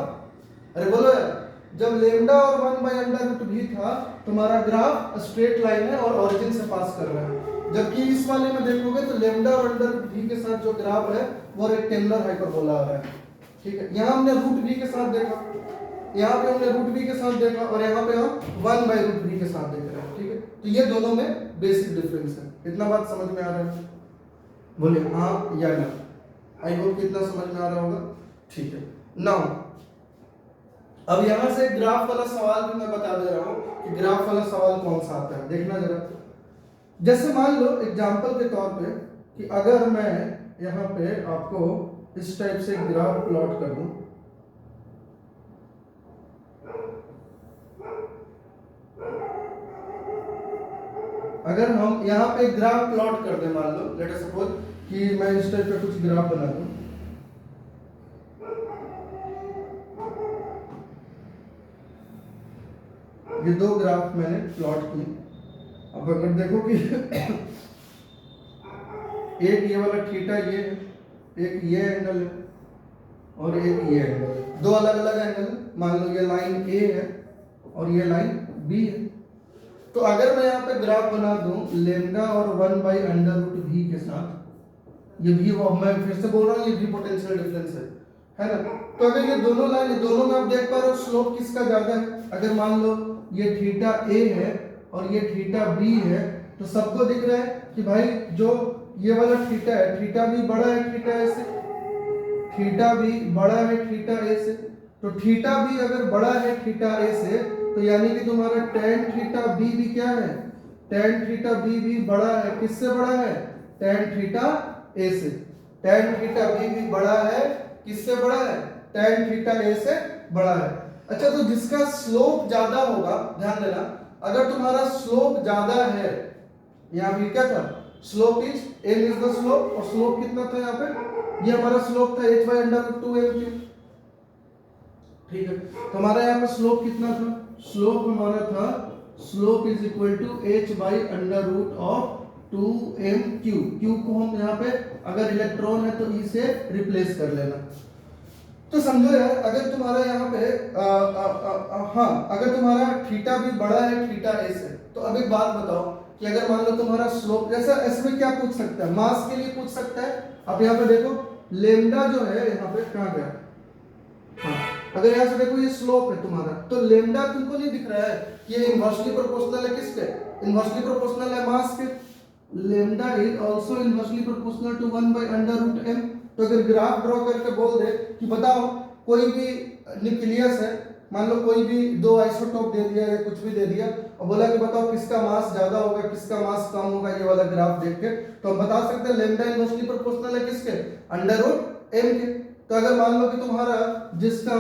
अरे बोलो यार, जब लेमडा और 1 बाई अंडर रूट v था तो हमारा ग्राफ स्ट्रेट लाइन है और ऑरिजिन से पास कर रहा है। जबकि इस वाले में देखोगे तो लेमडा और अंडर रूट v के साथ जो ग्राफ है वो रेक्टेंगुलर हाइपरबोला आ रहा है। ठीक है, यहाँ हमने रूट v के साथ देखा, यहाँ पे हमने रूट v के साथ देखा और यहाँ पे हम 1 बाई रूट v के साथ देख रहे हैं। ठीक है, तो ये दोनों में बेसिक डिफरेंस है। इतना बात समझ में आ रहा है, बोले हाँ या ना। आई होप कितना समझ में आ रहा होगा। ठीक है, नाउ अब यहां से ग्राफ वाला सवाल भी मैं बता दे रहा हूं कि ग्राफ वाला सवाल कौन सा आता है, देखना जरा। जैसे मान लो एग्जांपल के तौर पे कि अगर मैं यहाँ पे आपको इस टाइप से ग्राफ प्लॉट कर दूं, अगर हम यहाँ पे ग्राफ प्लॉट कर दें, मान लो लेट अस सपोज कि मैं इस टाइप पे कुछ ग्राफ बना दूं, ये दो ग्राफ मैंने प्लॉट किए। अब अगर देखो कि एक ये वाला थीटा ये है, एक ये एंगल है और एक ये एंगल है, दो अलग अलग एंगल है। मान लो ये लाइन A है और ये लाइन B है। तो अगर मैं यहाँ पे ग्राफ बना दूं लेमडा और 1 बाई अंडर रूट v के साथ, ये भी मैं फिर से बोल रहा हूँ ये भी पोटेंशियल डिफरेंस है ना। तो अगर ये दोनों लाइन, दोनों में आप देख पा रहे हो स्लोप किसका ज्यादा है। अगर मान लो ये थीटा A है और ये थीटा B है तो सबको दिख रहा है कि भाई जो ये वाला थीटा है, थीटा भी बड़ा है थीटा A से, थीटा भी बड़ा है थीटा A से। तो थीटा भी अगर बड़ा है थीटा A से तो यानी कि तुम्हारा tan थीटा B भी क्या है, tan थीटा B भी बड़ा है, किससे बड़ा है, tan थीटा A से। tan थीटा B भी बड़ा है, किससे बड़ा है, tan थीटा A से बड़ा है। अच्छा तो जिसका स्लोप ज्यादा होगा, ध्यान देना, अगर तुम्हारा स्लोप ज्यादा है यहाँ पे क्या था, slope is m is the slope, और स्लोप कितना था यहाँ पे, ये हमारा स्लोप था h by under root 2m cube. ठीक है, तो हमारा यहाँ पे स्लोप कितना था, स्लोप हमारा था, slope is equal to h by under root of 2m cube. Cube को हम यहाँ पे अगर इलेक्ट्रॉन है तो e से रिप्लेस कर लेना। तो समझो यार, अगर तुम्हारा यहाँ पे हाँ, अगर तुम्हारा थीटा भी बड़ा है थीटा ए से, तो अब एक बात बताओ कि अगर मान लो तुम्हारा स्लोप, जैसा इसमें क्या पूछ सकता है, मास के लिए पूछ सकता है। अब यहाँ पे देखो लेमडा जो है यहाँ पे कहाँ गया, हाँ, अगर यहाँ से देखो ये स्लोप है तुम्हारा, तो लेमडा तुमको नहीं दिख रहा है कि ये इनवर्सली प्रोपोर्शनल है किसके, इनवर्सली प्रोपोर्शनल है मास के। Lambda is also inversely proportional to 1 by under root m। तो अगर ग्राफ ड्रॉ करके बोल दे कि बताओ कोई भी न्यूक्लियस है, मान लो कोई भी दो आइसोटोप दे दिया या कुछ भी दे दिया और बोला कि बताओ किसका मास ज्यादा होगा किसका मास कम होगा, ये वाला ग्राफ देख के तो हम बता सकते हैं लेमडा इनवर्सली प्रोपोर्शनल है किसके, अंडर रूट m के। तो अगर मान लो कि तुम्हारा जिसका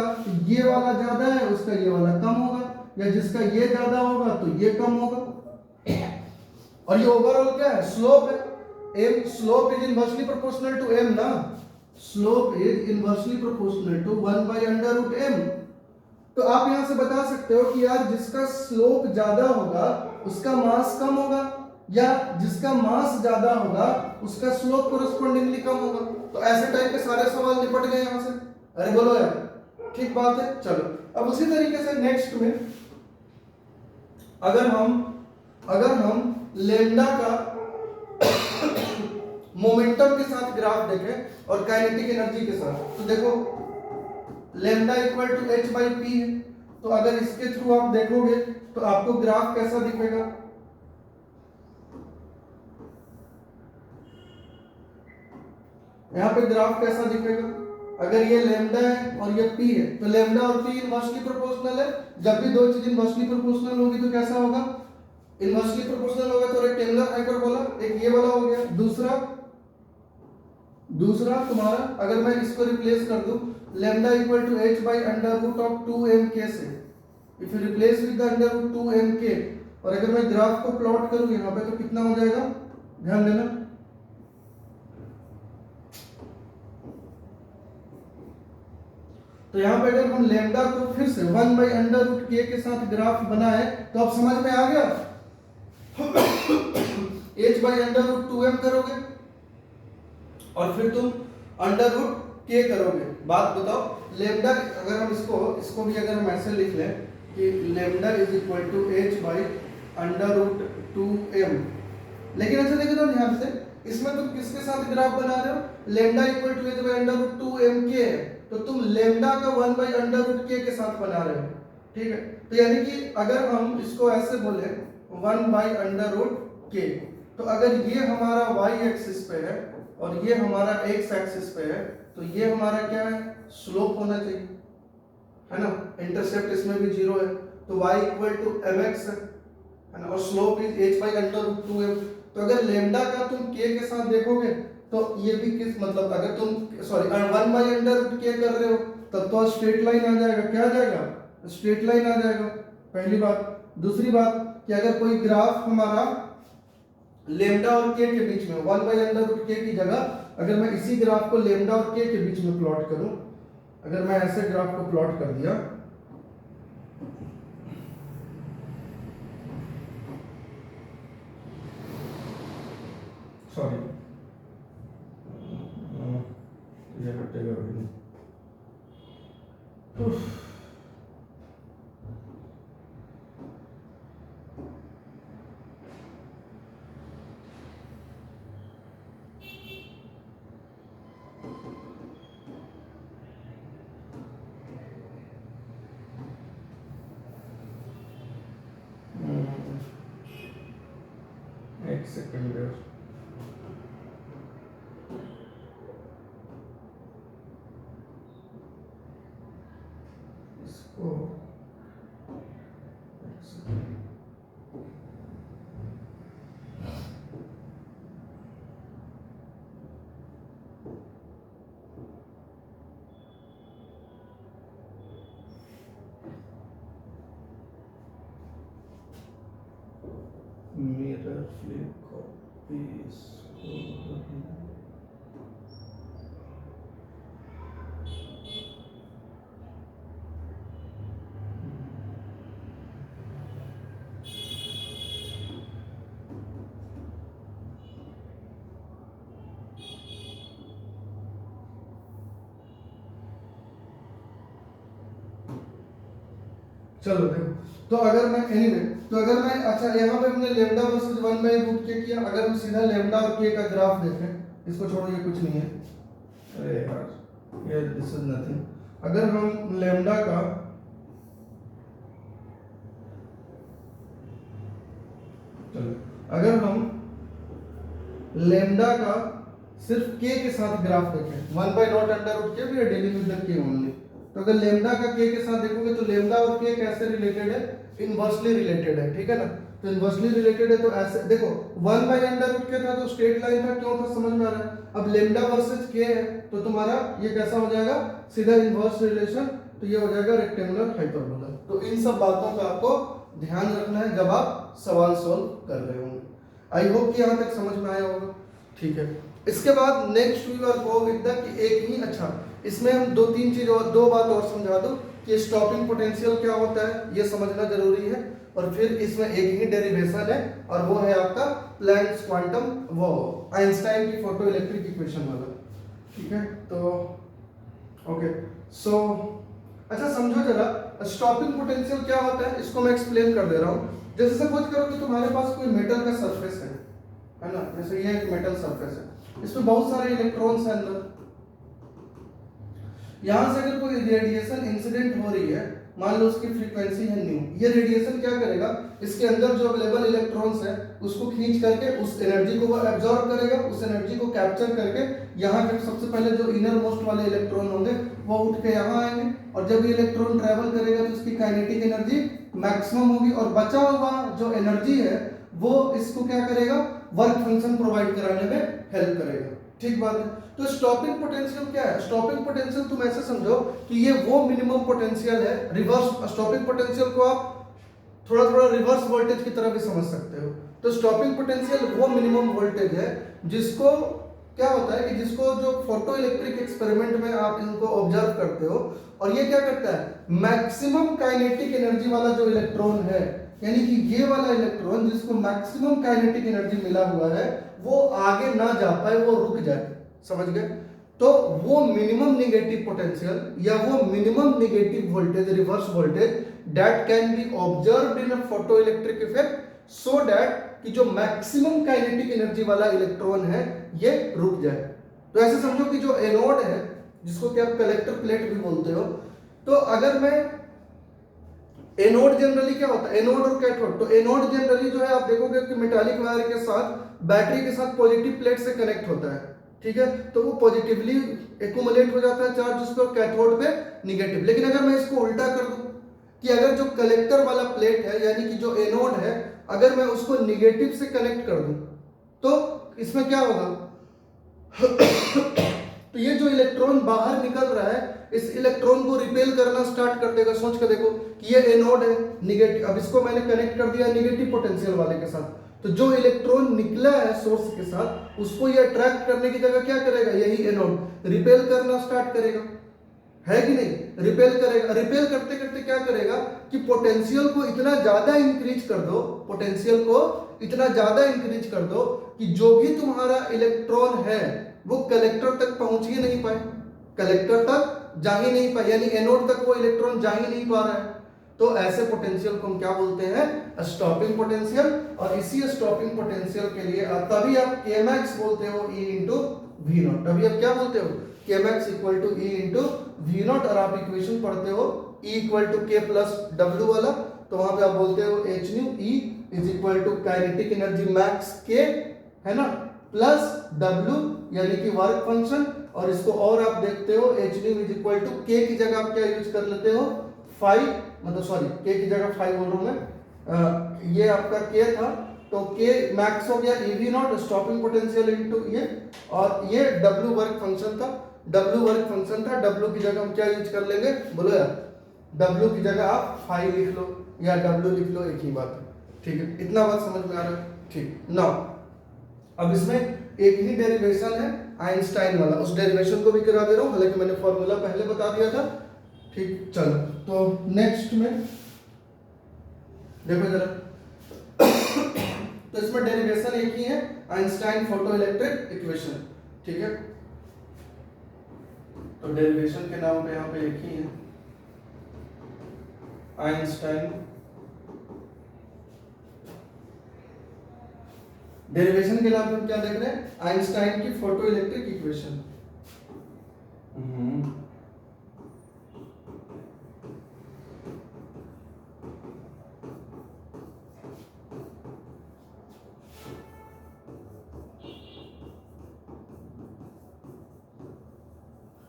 ये वाला ज्यादा है उसका ये वाला कम होगा, या जिसका ये ज्यादा होगा तो ये कम होगा। और ये ओवरऑल क्या है, स्लोप है, m slope is inversely proportional to m ना, slope is inversely proportional to 1 by under root m। तो आप यहां से बता सकते हो कि यार जिसका स्लोप ज्यादा होगा उसका मास कम होगा, या जिसका मास ज्यादा होगा उसका स्लोप कोरस्पोंडिंगली कम होगा। तो ऐसे टाइप के सारे सवाल निपट गए यहां से। अरे बोलो यार, ठीक बात है। चलो अब उसी तरीके से नेक्स्ट में अगर हम लेमडा का मोमेंटम के साथ ग्राफ देखें और काइनेटिक एनर्जी के साथ, तो देखो lambda equal to h by p है। तो अगर इसके थ्रू आप देखोगे तो आपको ग्राफ कैसा दिखेगा, यहाँ पे ग्राफ कैसा दिखेगा, अगर ये लेमडा है और ये p है तो लेमडा और p इनवर्सली प्रोपोर्शनल है। जब भी दो चीज इनवर्सली प्रोपोर्शनल होगी तो कैसा होगा, इनवर्सली प्रोपोर्शनल होगा तो रेक्टेंगुलर हाइपरबोला, एक ये वाला हो गया। दूसरा तुम्हारा अगर मैं इसको रिप्लेस कर दूं lambda equal to h by under root of 2mk से, if you replace with the under root 2mk, और अगर मैं ग्राफ को प्लॉट करूं यहाँ पे तो कितना हो जाएगा, ध्यान देना। तो यहाँ पे अगर हम लेमडा को फिर से 1 by अंडर रूट k के साथ ग्राफ बनाए तो अब समझ में आ गया h by under root 2m करोगे और फिर तुम अंडर रूट k करोगे। बात बताओ लेमडा, अगर हम इसको भी अगर हम ऐसे लिख लें कि lambda is equal to h by under root 2m, लेकिन अच्छा देखो तो ध्यान से इसमें तुम किसके साथ ग्राफ बना रहे हो, lambda equal to h by under root 2mk है, तो तुम लेमडा का 1 by अंडर रूट k के साथ बना रहे हो। ठीक है, तो यानी कि अगर हम इसको ऐसे बोले 1 by अंडर रूट k, तो अगर ये हमारा y एक्सिस पे है और ये हमारा x एक्सिस पे है तो ये हमारा क्या है, स्लोप होना चाहिए, है ना। इंटरसेप्ट इसमें भी 0 है तो y इक्वल टू mx है ना, और slope is h by under root 2m। तो अगर लेमडा का तुम k के साथ देखोगे तो ये भी किस मतलब, अगर तुम sorry 1 by under root k कर रहे हो तब तो स्ट्रेट लाइन आ जाएगा, क्या आ जाएगा, स्ट्रेट लाइन आ जाएगा, पहली बात। दूसरी बात कि अगर कोई ग्राफ हमारा लेमडा और k के बीच में 1 by अंडर रूट k की जगह अगर मैं इसी ग्राफ को लेमडा और k के बीच में प्लॉट करूं, अगर मैं ऐसे ग्राफ को प्लॉट कर दिया, सॉरी ये कटेगा भी एक सेकंड यार, इसको मिरर फ्लिप चलो देखो, तो अगर मैं एनीवे तो अगर मैं अच्छा यहाँ पे हमने लेमडा वर्सेस 1 बाई रूट के किया, अगर हम सीधा लेमडा और के का ग्राफ देखें, इसको छोड़ो ये कुछ नहीं है, अरे यार ये दिस इज नथिंग। अगर हम लेमडा का चलो अगर हम लेमडा का सिर्फ के साथ ग्राफ देखें, 1 by naught under root K, we are dealing with the K only. तो अगर लेमडा का के साथ देखोगे तो लेमडा और के कैसे रिलेटेड है, इनवर्सली रिलेटेड है, ठीक है ना। तो इनवर्सली रिलेटेड है तो ऐसे देखो 1 बाई अंडर रूट के था तो स्ट्रेट लाइन था, क्यों था समझ में आ रहा है। अब लेमडा वर्सेस के है तो तुम्हारा ये कैसा हो जाएगा, सीधा इनवर्स रिलेशन, तो ये हो जाएगा रेक्टेंगुलर हाइपरबोला। तो इन सब बातों का आपको ध्यान रखना है जब आप सवाल सॉल्व कर रहे होंगे। आई होप कि यहाँ तक समझ में आया होगा, ठीक है। इसके बाद next we are go with the कि एक ही अच्छा इसमें हम दो तीन चीज और दो बात और समझा दो कि स्टॉपिंग पोटेंशियल क्या होता है, ये समझना जरूरी है। और फिर इसमें एक ही डेरिवेशन है और वो है आपका प्लैंक्स क्वांटम, वो आइंस्टाइन की फोटो इलेक्ट्रिक इक्वेशन वाला, ठीक है। तो ओके सो अच्छा समझो जरा स्टॉपिंग पोटेंशियल क्या होता है, इसको मैं एक्सप्लेन कर दे रहा हूँ। जैसे सपोज करो कि तुम्हारे पास कोई मेटल का सरफेस है ना, जैसे ये एक मेटल सरफेस है, इसमें बहुत सारे इलेक्ट्रॉन्स हैं अंदर। यहां से अगर कोई रेडिएशन इंसिडेंट हो रही है, मान लो उसकी फ्रीक्वेंसी है न्यू, ये रेडिएशन क्या करेगा, इसके अंदर जो अवेलेबल इलेक्ट्रॉन्स है उसको खींच करके उस एनर्जी को वो एब्जॉर्ब करेगा, उस एनर्जी को कैप्चर करके यहाँ के सबसे पहले जो इनर मोस्ट वाले इलेक्ट्रॉन होंगे वो उठ के यहाँ आएंगे, और जब ये इलेक्ट्रॉन ट्रेवल करेगा तो उसकी काइनेटिक एनर्जी मैक्सिमम होगी, और बचा हुआ जो एनर्जी है वो इसको क्या करेगा, वर्क फंक्शन प्रोवाइड कराने में हेल्प करेगा, ठीक बात है। तो स्टॉपिंग पोटेंशियल क्या है, स्टॉपिंग पोटेंशियल तुम ऐसे समझो कि ये वो मिनिमम पोटेंशियल है, रिवर्स स्टॉपिंग पोटेंशियल को आप थोड़ा थोड़ा रिवर्स वोल्टेज की तरह भी समझ सकते हो। तो स्टॉपिंग पोटेंशियल वो मिनिमम वोल्टेज है जिसको क्या होता है कि जिसको जो फोटो इलेक्ट्रिक एक्सपेरिमेंट में आप इनको ऑब्जर्व करते हो, और ये क्या करता है, मैक्सिमम काइनेटिक एनर्जी वाला जो इलेक्ट्रॉन है, यानी कि ये वाला इलेक्ट्रॉन जिसको मैक्सिमम काइनेटिक एनर्जी मिला हुआ है वो आगे ना जा पाए, वो रुक जाए, समझ गए। तो वो मिनिमम नेगेटिव पोटेंशियल या वो minimum negative voltage, reverse voltage that can be observed in a photo electric effect so that कि जो मैक्सिमम काइनेटिक एनर्जी वाला इलेक्ट्रॉन है ये रुक जाए। तो ऐसे समझो कि जो एनोड है जिसको कि आप कलेक्टर प्लेट भी बोलते हो, तो अगर मैं एनोड जनरली क्या होता है, एनोड और कैथोड, तो एनोड जनरली जो है आप देखोगे कि मेटालिक वायर के साथ बैटरी के साथ पॉजिटिव प्लेट से कनेक्ट होता है, ठीक है। तो वो पॉजिटिवली एक्यूमुलेट हो जाता है चार्ज उस पर, कैथोड पे निगेटिव। लेकिन अगर मैं इसको उल्टा कर दूं कि अगर जो कलेक्टर वाला प्लेट है यानी कि जो एनोड है, अगर मैं उसको निगेटिव से कनेक्ट कर दूं तो इसमें क्या होगा तो ये जो इलेक्ट्रॉन बाहर निकल रहा है इस इलेक्ट्रॉन को रिपेल करना स्टार्ट कर देगा। सोच कर देखो कि ये एनोड है निगेटिव, अब इसको मैंने कनेक्ट कर दिया निगेटिव पोटेंशियल वाले के साथ, तो जो इलेक्ट्रॉन निकला है सोर्स के साथ उसको ये अट्रैक्ट करने की जगह क्या करेगा, यही एनोड रिपेल करना स्टार्ट करेगा, है कि नहीं, रिपेल करेगा। रिपेल करते करते क्या करेगा कि पोटेंशियल को इतना ज्यादा इंक्रीज कर दो, पोटेंशियल को इतना ज्यादा इंक्रीज कर दो कि जो भी तुम्हारा इलेक्ट्रॉन है वो कलेक्टर तक पहुंच ही नहीं पाए, कलेक्टर तक जा ही नहीं पाए, यानी एनोड तक वो इलेक्ट्रॉन जा ही नहीं पा रहा है। तो ऐसे पोटेंशियल को हम क्या बोलते हैं, स्टॉपिंग पोटेंशियल। और इसी स्टॉपिंग पोटेंशियल के लिए तभी आप Kmax बोलते हो E इंटू वी नॉट, तभी आप क्या बोलते हो Kmax equal to E into V naught. और आप इक्वेशन पढ़ते हो E equal to K plus W वाला, तो वहां पे आप बोलते हो h nu E is equal to kinetic energy max K, है ना, प्लस W यानी कि वर्क फंक्शन, और इसको और आप देखते हो h nu is equal to K की जगह आप क्या यूज कर लेते हो 5, मतलब सॉरी K की जगह 5 बोल रहा हूं मैं, ये आपका K था तो K मैक्स हो गया EV not stopping potential into ये, और ये W वर्क फंक्शन था, W वर्क फंक्शन था, W की जगह हम क्या यूज कर लेंगे, बोलो यार, W की जगह आप 5 लिख लो या W लिख लो, एक ही बात है, ठीक है। इतना बात समझ में आ रहा है, ठीक। नाउ अब इसमें एक ही डेरिवेशन है आइंस्टाइन वाला, उस डेरिवेशन को भी करा दे रहा हूँ, हालांकि मैंने फॉर्मूला पहले बता दिया था। ठीक, चलो तो नेक्स्ट में देखो जरा तो इसमें डेरिवेशन एक ही है, आइंस्टाइन फोटो इलेक्ट्रिक इक्वेशन। ठीक है, तो डेरिवेशन के नाम पे यहाँ पे एक ही है, आइंस्टाइन। डेरिवेशन के नाम पे हम क्या देख रहे हैं, आइंस्टाइन की फोटो इलेक्ट्रिक इक्वेशन।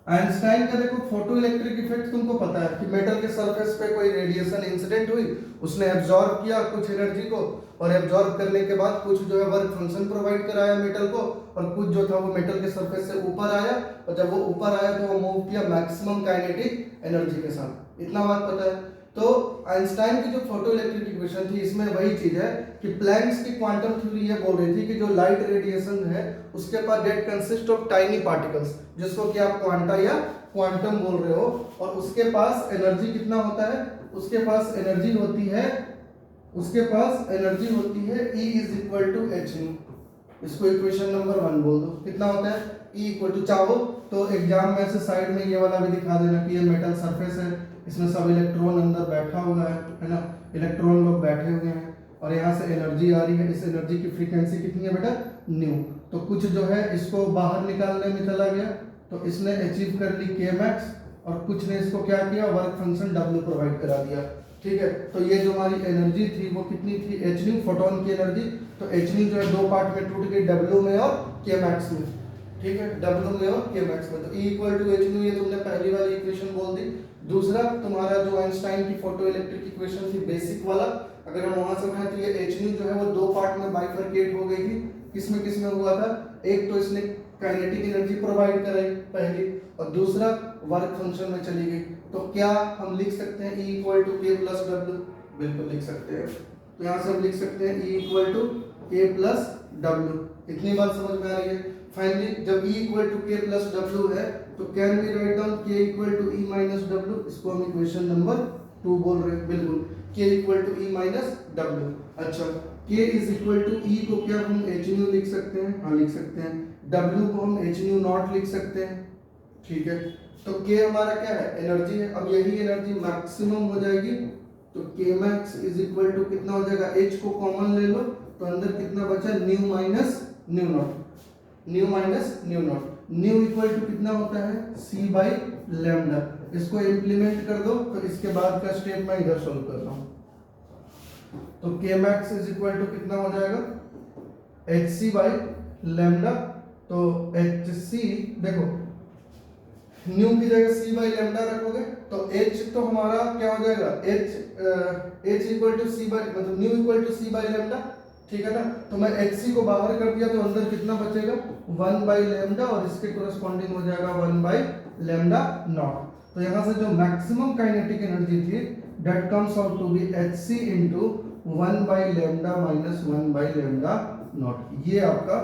आइंस्टाइन का देखो फोटो इलेक्ट्रिक इफेक्ट तुमको पता है कि मेटल के सरफेस पे कोई रेडिएशन इंसिडेंट हुई, उसने एब्जॉर्ब किया कुछ एनर्जी को, और एब्जॉर्ब करने के बाद कुछ जो है वर्क फंक्शन प्रोवाइड कराया मेटल को, और कुछ जो था वो मेटल के सरफेस से ऊपर आया, और जब वो ऊपर आया तो वो मूव किया मैक्सिमम काइनेटिक एनर्जी के साथ। इतना बात पता है। तो आइंस्टाइन की जो फोटो इलेक्ट्रिक इक्वेशन थी, इसमें वही चीज है कि प्लैंक्स की क्वांटम थ्योरी ये बोल रही थी कि जो लाइट रेडिएशन है उसके पास that consist of tiny particles, जिसको कि आप क्वांटा या क्वांटम बोल रहे हो, और उसके पास एनर्जी कितना होता है, उसके पास एनर्जी होती है E is equal to H nu. इसको इक्वेशन नंबर 1 बोल दो। कितना होता है E इक्वल टू, चाहो तो एग्जाम में से साइड में ये वाला भी दिखा देना कि ये मेटल सरफेस है, इसमें सब इलेक्ट्रॉन अंदर बैठा हुआ है ना, इलेक्ट्रॉन लोग बैठे हुए हैं, और यहाँ से एनर्जी आ रही है। इस एनर्जी की फ्रीक्वेंसी कितनी है बेटा, न्यू। तो कुछ जो है इसको बाहर निकालने में चला गया, तो इसने अचीव कर ली k मैक्स, और कुछ ने इसको क्या किया, वर्क फंक्शन W प्रोवाइड करा दिया। ठीक है, तो ये जो हमारी एनर्जी थी वो कितनी थी, h न्यू, फोटोन की एनर्जी। तो h न्यू जो है दो पार्ट में टूट गई, W में और k मैक्स में। ठीक है, W में और k मैक्स में। तो E equal to h nu, ये तुमने पहली वाली इक्वेशन बोल दी। दूसरा तुम्हारा जो आइंस्टाइन की फोटो इलेक्ट्रिक इक्वेशन थी बेसिक वाला, अगर हम वहां से उठाएं तो ये h न्यू जो है वो दो पार्ट में बाइफरकेट हो गई थी। किसमें हुआ था, एक तो इसने काइनेटिक एनर्जी प्रोवाइड कराई पहली, और दूसरा वर्क फंक्शन में चली गई। तो क्या हम लिख सकते हैं E equal to k plus W? बिल्कुल लिख सकते हैं। तो यहाँ से हम लिख सकते हैं E equal to k plus W। इतनी बात समझ में आ रही है। फाइनली जब E equal to k plus W है तो can we write down k equal to E minus W। इसको हम इक्वेशन नंबर 2 बोल रहे हैं। बिल्कुल, k equal to E minus W। अच्छा, k is equal to E को क्या हम h न्यू लिख सकते हैं? हाँ लिख सकते हैं। W को हम h न्यू नॉट लिख सकते हैं। ठीक है, तो k हमारा क्या है, एनर्जी है। अब यही एनर्जी मैक्सिमम हो जाएगी, तो k max is equal to कितना हो जाएगा, h को कॉमन ले लो तो अंदर कितना बचा, nu minus nu not, nu minus nu not. Nu equal to कितना होता है, c बाई लैम्डा। इसको इम्प्लीमेंट कर दो, तो इसके बाद का स्टेप मैं इधर सोल्व कर रहा हूँ। तो k max is equal to कितना हो जाएगा, hc बाई लैम्डा। तो hc देखो, न्यू की जगह c बाई लैम्डा रखोगे तो h तो हमारा क्या हो जाएगा, h equal to c by, मतलब nu equal to c by lambda. ठीक है ना, तो मैं hc को बाहर कर दिया तो अंदर कितना बचेगा, 1 बाई लैम्डा, और इसके कोरस्पॉन्डिंग हो जाएगा 1 बाई लैम्डा नॉट। तो यहाँ से जो मैक्सिमम काइनेटिक एनर्जी थी that comes out to be hc into 1 by lambda minus 1 by lambda naught. ये आपका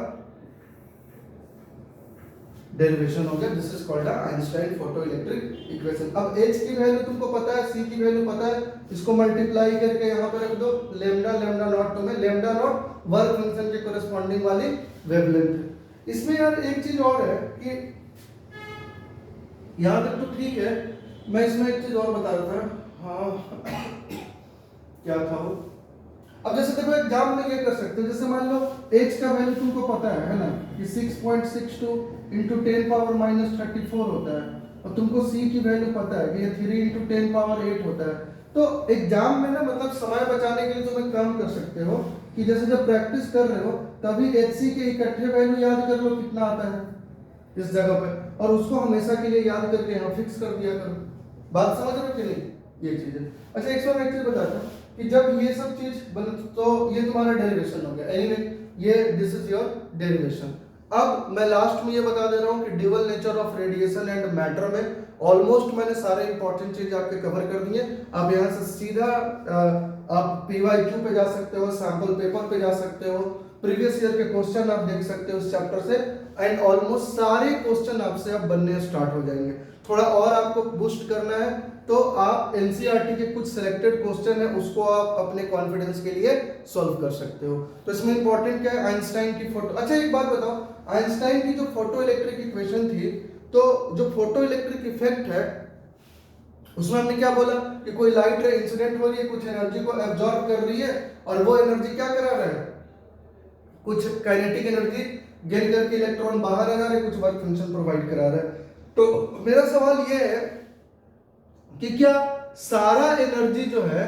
डेरिवेशन हो गया। This is called Einstein photo electric equation. अब h की वैल्यू तुमको पता है, c की वैल्यू पता है, इसको मल्टीप्लाई करके यहाँ पे रख दो, लैम्डा लैम्डा नॉट, तुम्हें लैम्डा नॉट वर्क फंक्शन के कोरस्पॉन्डिंग वाली वेवलेंथ है। इसमें यार एक चीज और है कि यहाँ तक तो ठीक है, मैं इसमें एक चीज और बता रहा था। हाँ क्या था वो, अब जैसे देखो एग्जाम में ये कर सकते हो, जैसे मान लो h का वैल्यू तुमको पता है ना, कि 6.62 इंटू 10 पावर माइनस 34 होता है, और तुमको c की वैल्यू पता है कि ये 3 इंटू 10 पावर 8 होता है। तो एग्जाम में ना, मतलब समय बचाने के लिए तुम एक काम कर सकते हो कि जैसे जब प्रैक्टिस कर रहे हो तभी hc के इकट्ठे वैल्यू याद कर लो कितना आता है इस जगह पे, और उसको हमेशा के लिए याद करके यहाँ फिक्स कर दिया करो। बात समझ रहे हो कि नहीं, ये चीज है। अच्छा, एक चीज बताता हूँ कि जब ये सब चीज बन, तो ये तुम्हारा डेरिवेशन हो गया। एनीवे, ये दिस इज योर डेरिवेशन। अब मैं लास्ट में ये बता दे रहा हूँ कि dual nature of radiation and matter में ऑलमोस्ट मैंने सारे इंपॉर्टेंट चीज आपके कवर कर दिए। अब यहाँ से सीधा आप PYQ पे जा सकते हो, सैंपल पेपर पे जा सकते हो, प्रीवियस ईयर के क्वेश्चन आप देख सकते हो इस चैप्टर से, एंड ऑलमोस्ट सारे क्वेश्चन आपसे अब बनने स्टार्ट हो जाएंगे। थोड़ा और आपको बूस्ट करना है तो आप एनसीईआरटी के कुछ सिलेक्टेड क्वेश्चन है उसको आप अपने कॉन्फिडेंस के लिए सॉल्व कर सकते हो। तो इसमें इंपॉर्टेंट क्या है, आइंस्टाइन की फोटो। अच्छा एक बात बताओ, आइंस्टाइन की जो फोटो इलेक्ट्रिक इक्वेशन थी, तो जो फोटो इलेक्ट्रिक इफेक्ट है उसमें हमने क्या बोला कि कोई लाइट रे इंसिडेंट हो रही है, कुछ एनर्जी को एब्जॉर्ब कर रही है, और वो एनर्जी क्या करा रहा है, कुछ काइनेटिक एनर्जी गेन करके इलेक्ट्रॉन बाहर आ रहा है, कुछ वर्क फंक्शन प्रोवाइड करा रहा है। तो मेरा सवाल ये है कि क्या सारा एनर्जी जो है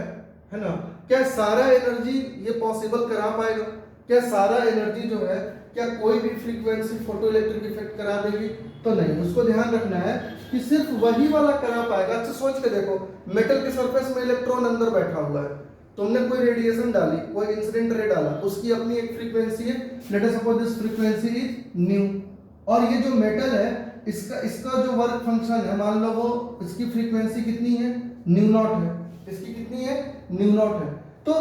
ना, क्या सारा एनर्जी ये पॉसिबल करा पाएगा? क्या सारा एनर्जी जो है, क्या कोई भी फ्रीक्वेंसी फोटो इलेक्ट्रिक इफेक्ट करा देगी? तो नहीं, उसको ध्यान रखना है कि सिर्फ वही वाला करा पाएगा। अच्छा सोच के देखो, मेटल के सरफेस में इलेक्ट्रॉन अंदर बैठा हुआ है, तुमने कोई रेडिएशन डाली, कोई इंसिडेंट रे डाला, उसकी अपनी एक फ्रीक्वेंसी है, let us suppose this frequency is new, और ये जो मेटल है इसका जो वर्क फंक्शन है, मान लो वो इसकी फ्रीक्वेंसी कितनी है, न्यू नॉट है, इसकी कितनी है, न्यू नॉट है। तो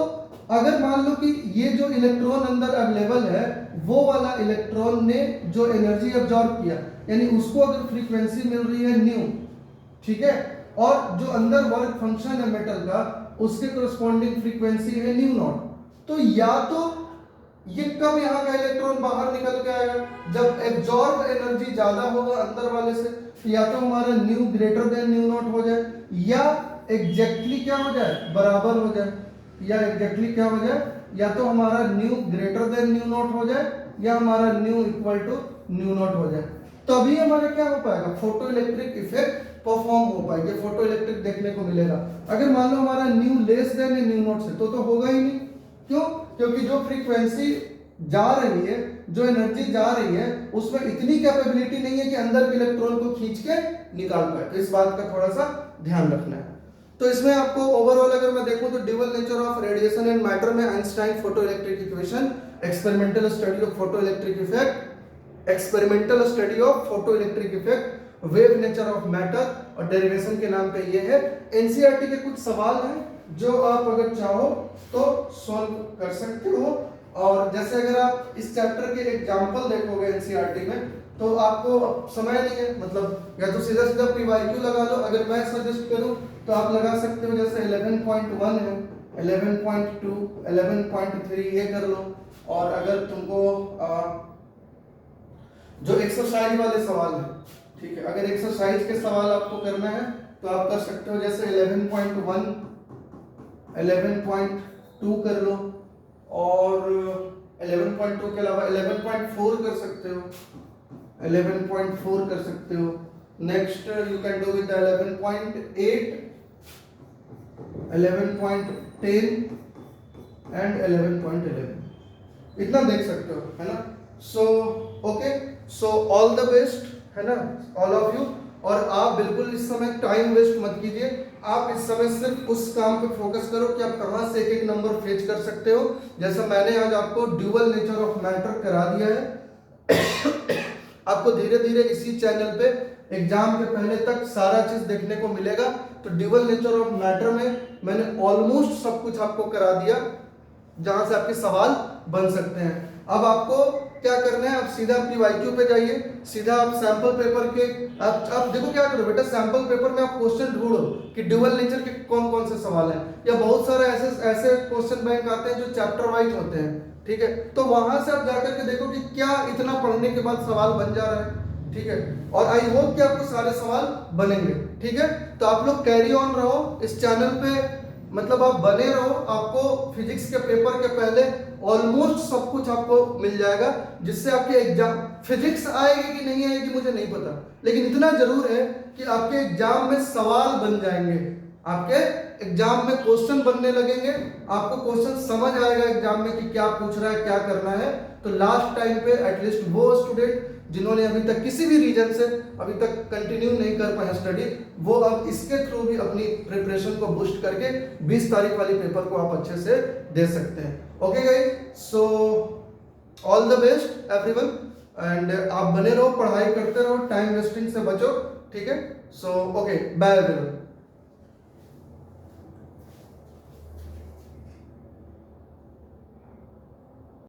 अगर मान लो कि ये जो इलेक्ट्रॉन अंदर अवेलेबल है, वो वाला इलेक्ट्रॉन ने जो एनर्जी अब्जॉर्ब किया, यानी उसको अगर फ्रीक्वेंसी मिल रही है न्यू, ठीक है, और जो अंदर वर्क फंक्शन है मेटल का, उसके करस्पॉन्डिंग फ्रीक्वेंसी है न्यू नॉट, तो या तो ये कब यहाँ का इलेक्ट्रॉन बाहर निकल के आएगा, जब एब्जॉर्ब एनर्जी ज्यादा होगा अंदर वाले से, या तो हमारा nu greater than nu naught हो जाए, या एग्जैक्टली क्या हो जाए, बराबर हो जाए, या एग्जैक्टली क्या हो जाए, या तो हमारा nu greater than nu naught हो जाए, या हमारा nu equal to nu naught हो जाए। तभी हमारा क्या हो पाएगा, फोटो इलेक्ट्रिक इफेक्ट परफॉर्म हो पाएगा, फोटो इलेक्ट्रिक देखने को मिलेगा। अगर मान लो हमारा new less than nu not से, तो होगा ही नहीं। क्यों? क्योंकि जो फ्रीक्वेंसी जा रही है, जो एनर्जी जा रही है, उसमें इतनी कैपेबिलिटी नहीं है कि अंदर के इलेक्ट्रॉन को खींच के निकाल पाए। तो इस बात का थोड़ा सा ध्यान रखना है। तो इसमें आपको ओवरऑल अगर मैं देखूं तो dual nature of radiation and matter में Einstein photo electric equation, experimental study of photo electric effect, experimental study of photo electric effect, wave nature of matter, और डेरिवेशन के नाम पे ये है। एनसीईआरटी के कुछ सवाल हैं जो आप अगर चाहो तो सॉल्व कर सकते हो, और जैसे अगर आप इस चैप्टर के एग्जांपल देखोगे एनसीईआरटी में, तो आपको समय नहीं है, मतलब या तो सीधा सीधा पीवाईक्यू लगा लो। अगर मैं सजेस्ट करूं तो आप लगा सकते हो, जैसे 11.1 है, 11.2, 11.3 ये कर लो। और अगर तुमको जो एक्सरसाइज वाले सवाल है, ठीक है, अगर एक्सरसाइज के सवाल आपको करना है तो आप कर सकते हो, जैसे 11.1, 11.2 कर लो, और 11.2 के अलावा 11.4 कर सकते हो, 11.4 कर सकते हो। Next you can do with 11.8, 11.10 and 11.11, इतना देख सकते हो, है ना। So okay, so all the best, है ना, ऑल ऑफ यू। और आप बिल्कुल इस समय टाइम वेस्ट मत कीजिए, आप इस समय सिर्फ उस काम पे फोकस करो कि आप कहां से एक एक नंबर फेच कर सकते हो। जैसा मैंने आज आपको ड्यूअल नेचर ऑफ मैटर करा दिया है, आपको धीरे धीरे इसी चैनल पे एग्जाम के पहले तक सारा चीज देखने को मिलेगा। तो ड्यूअल नेचर ऑफ मैटर में मैंने ऑलमोस्ट सब कुछ आपको करा दिया जहां से आपके सवाल बन सकते हैं। अब आपको क्या करना है, आप सीधा अपनी वाईक्यू पे जाइए, सीधा आप सैंपल पेपर के आप देखो क्या करो बेटा, सैंपल पेपर में आप क्वेश्चन ढूंढो कि ड्यूअल नेचर के कौन कौन से सवाल हैं, या बहुत सारे ऐसे क्वेश्चन बैंक आते हैं जो चैप्टर वाइज होते हैं, ठीक है, तो वहां से आप जाकर के देखो कि क्या इतना पढ़ने के बाद सवाल बन जा रहा है, ठीक है। और आई होप कि आपको सारे सवाल बनेंगे, ठीक है। तो आप लोग कैरी ऑन रहो इस चैनल पे, मतलब आप बने रहो, आपको फिजिक्स के पेपर के पहले ऑलमोस्ट सब कुछ आपको मिल जाएगा, जिससे आपके एग्जाम, फिजिक्स आएगी कि नहीं आएगी मुझे नहीं पता, लेकिन इतना जरूर है कि आपके एग्जाम में सवाल बन जाएंगे, आपके एग्जाम में क्वेश्चन बनने लगेंगे, आपको क्वेश्चन समझ आएगा एग्जाम में कि क्या पूछ रहा है, क्या करना है। तो लास्ट टाइम पे एटलीस्ट वो स्टूडेंट जिन्होंने अभी तक किसी भी रीजन से अभी तक कंटिन्यू नहीं कर पाए स्टडी, वो अब इसके थ्रू भी अपनी प्रिपरेशन को बूस्ट करके 20 तारीख वाली पेपर को आप अच्छे से दे सकते हैं। Okay guys, so all the best everyone, and आप बने रहो, पढ़ाई करते रहो, टाइम वेस्टिंग से बचो, ठीक है। So okay, bye everyone.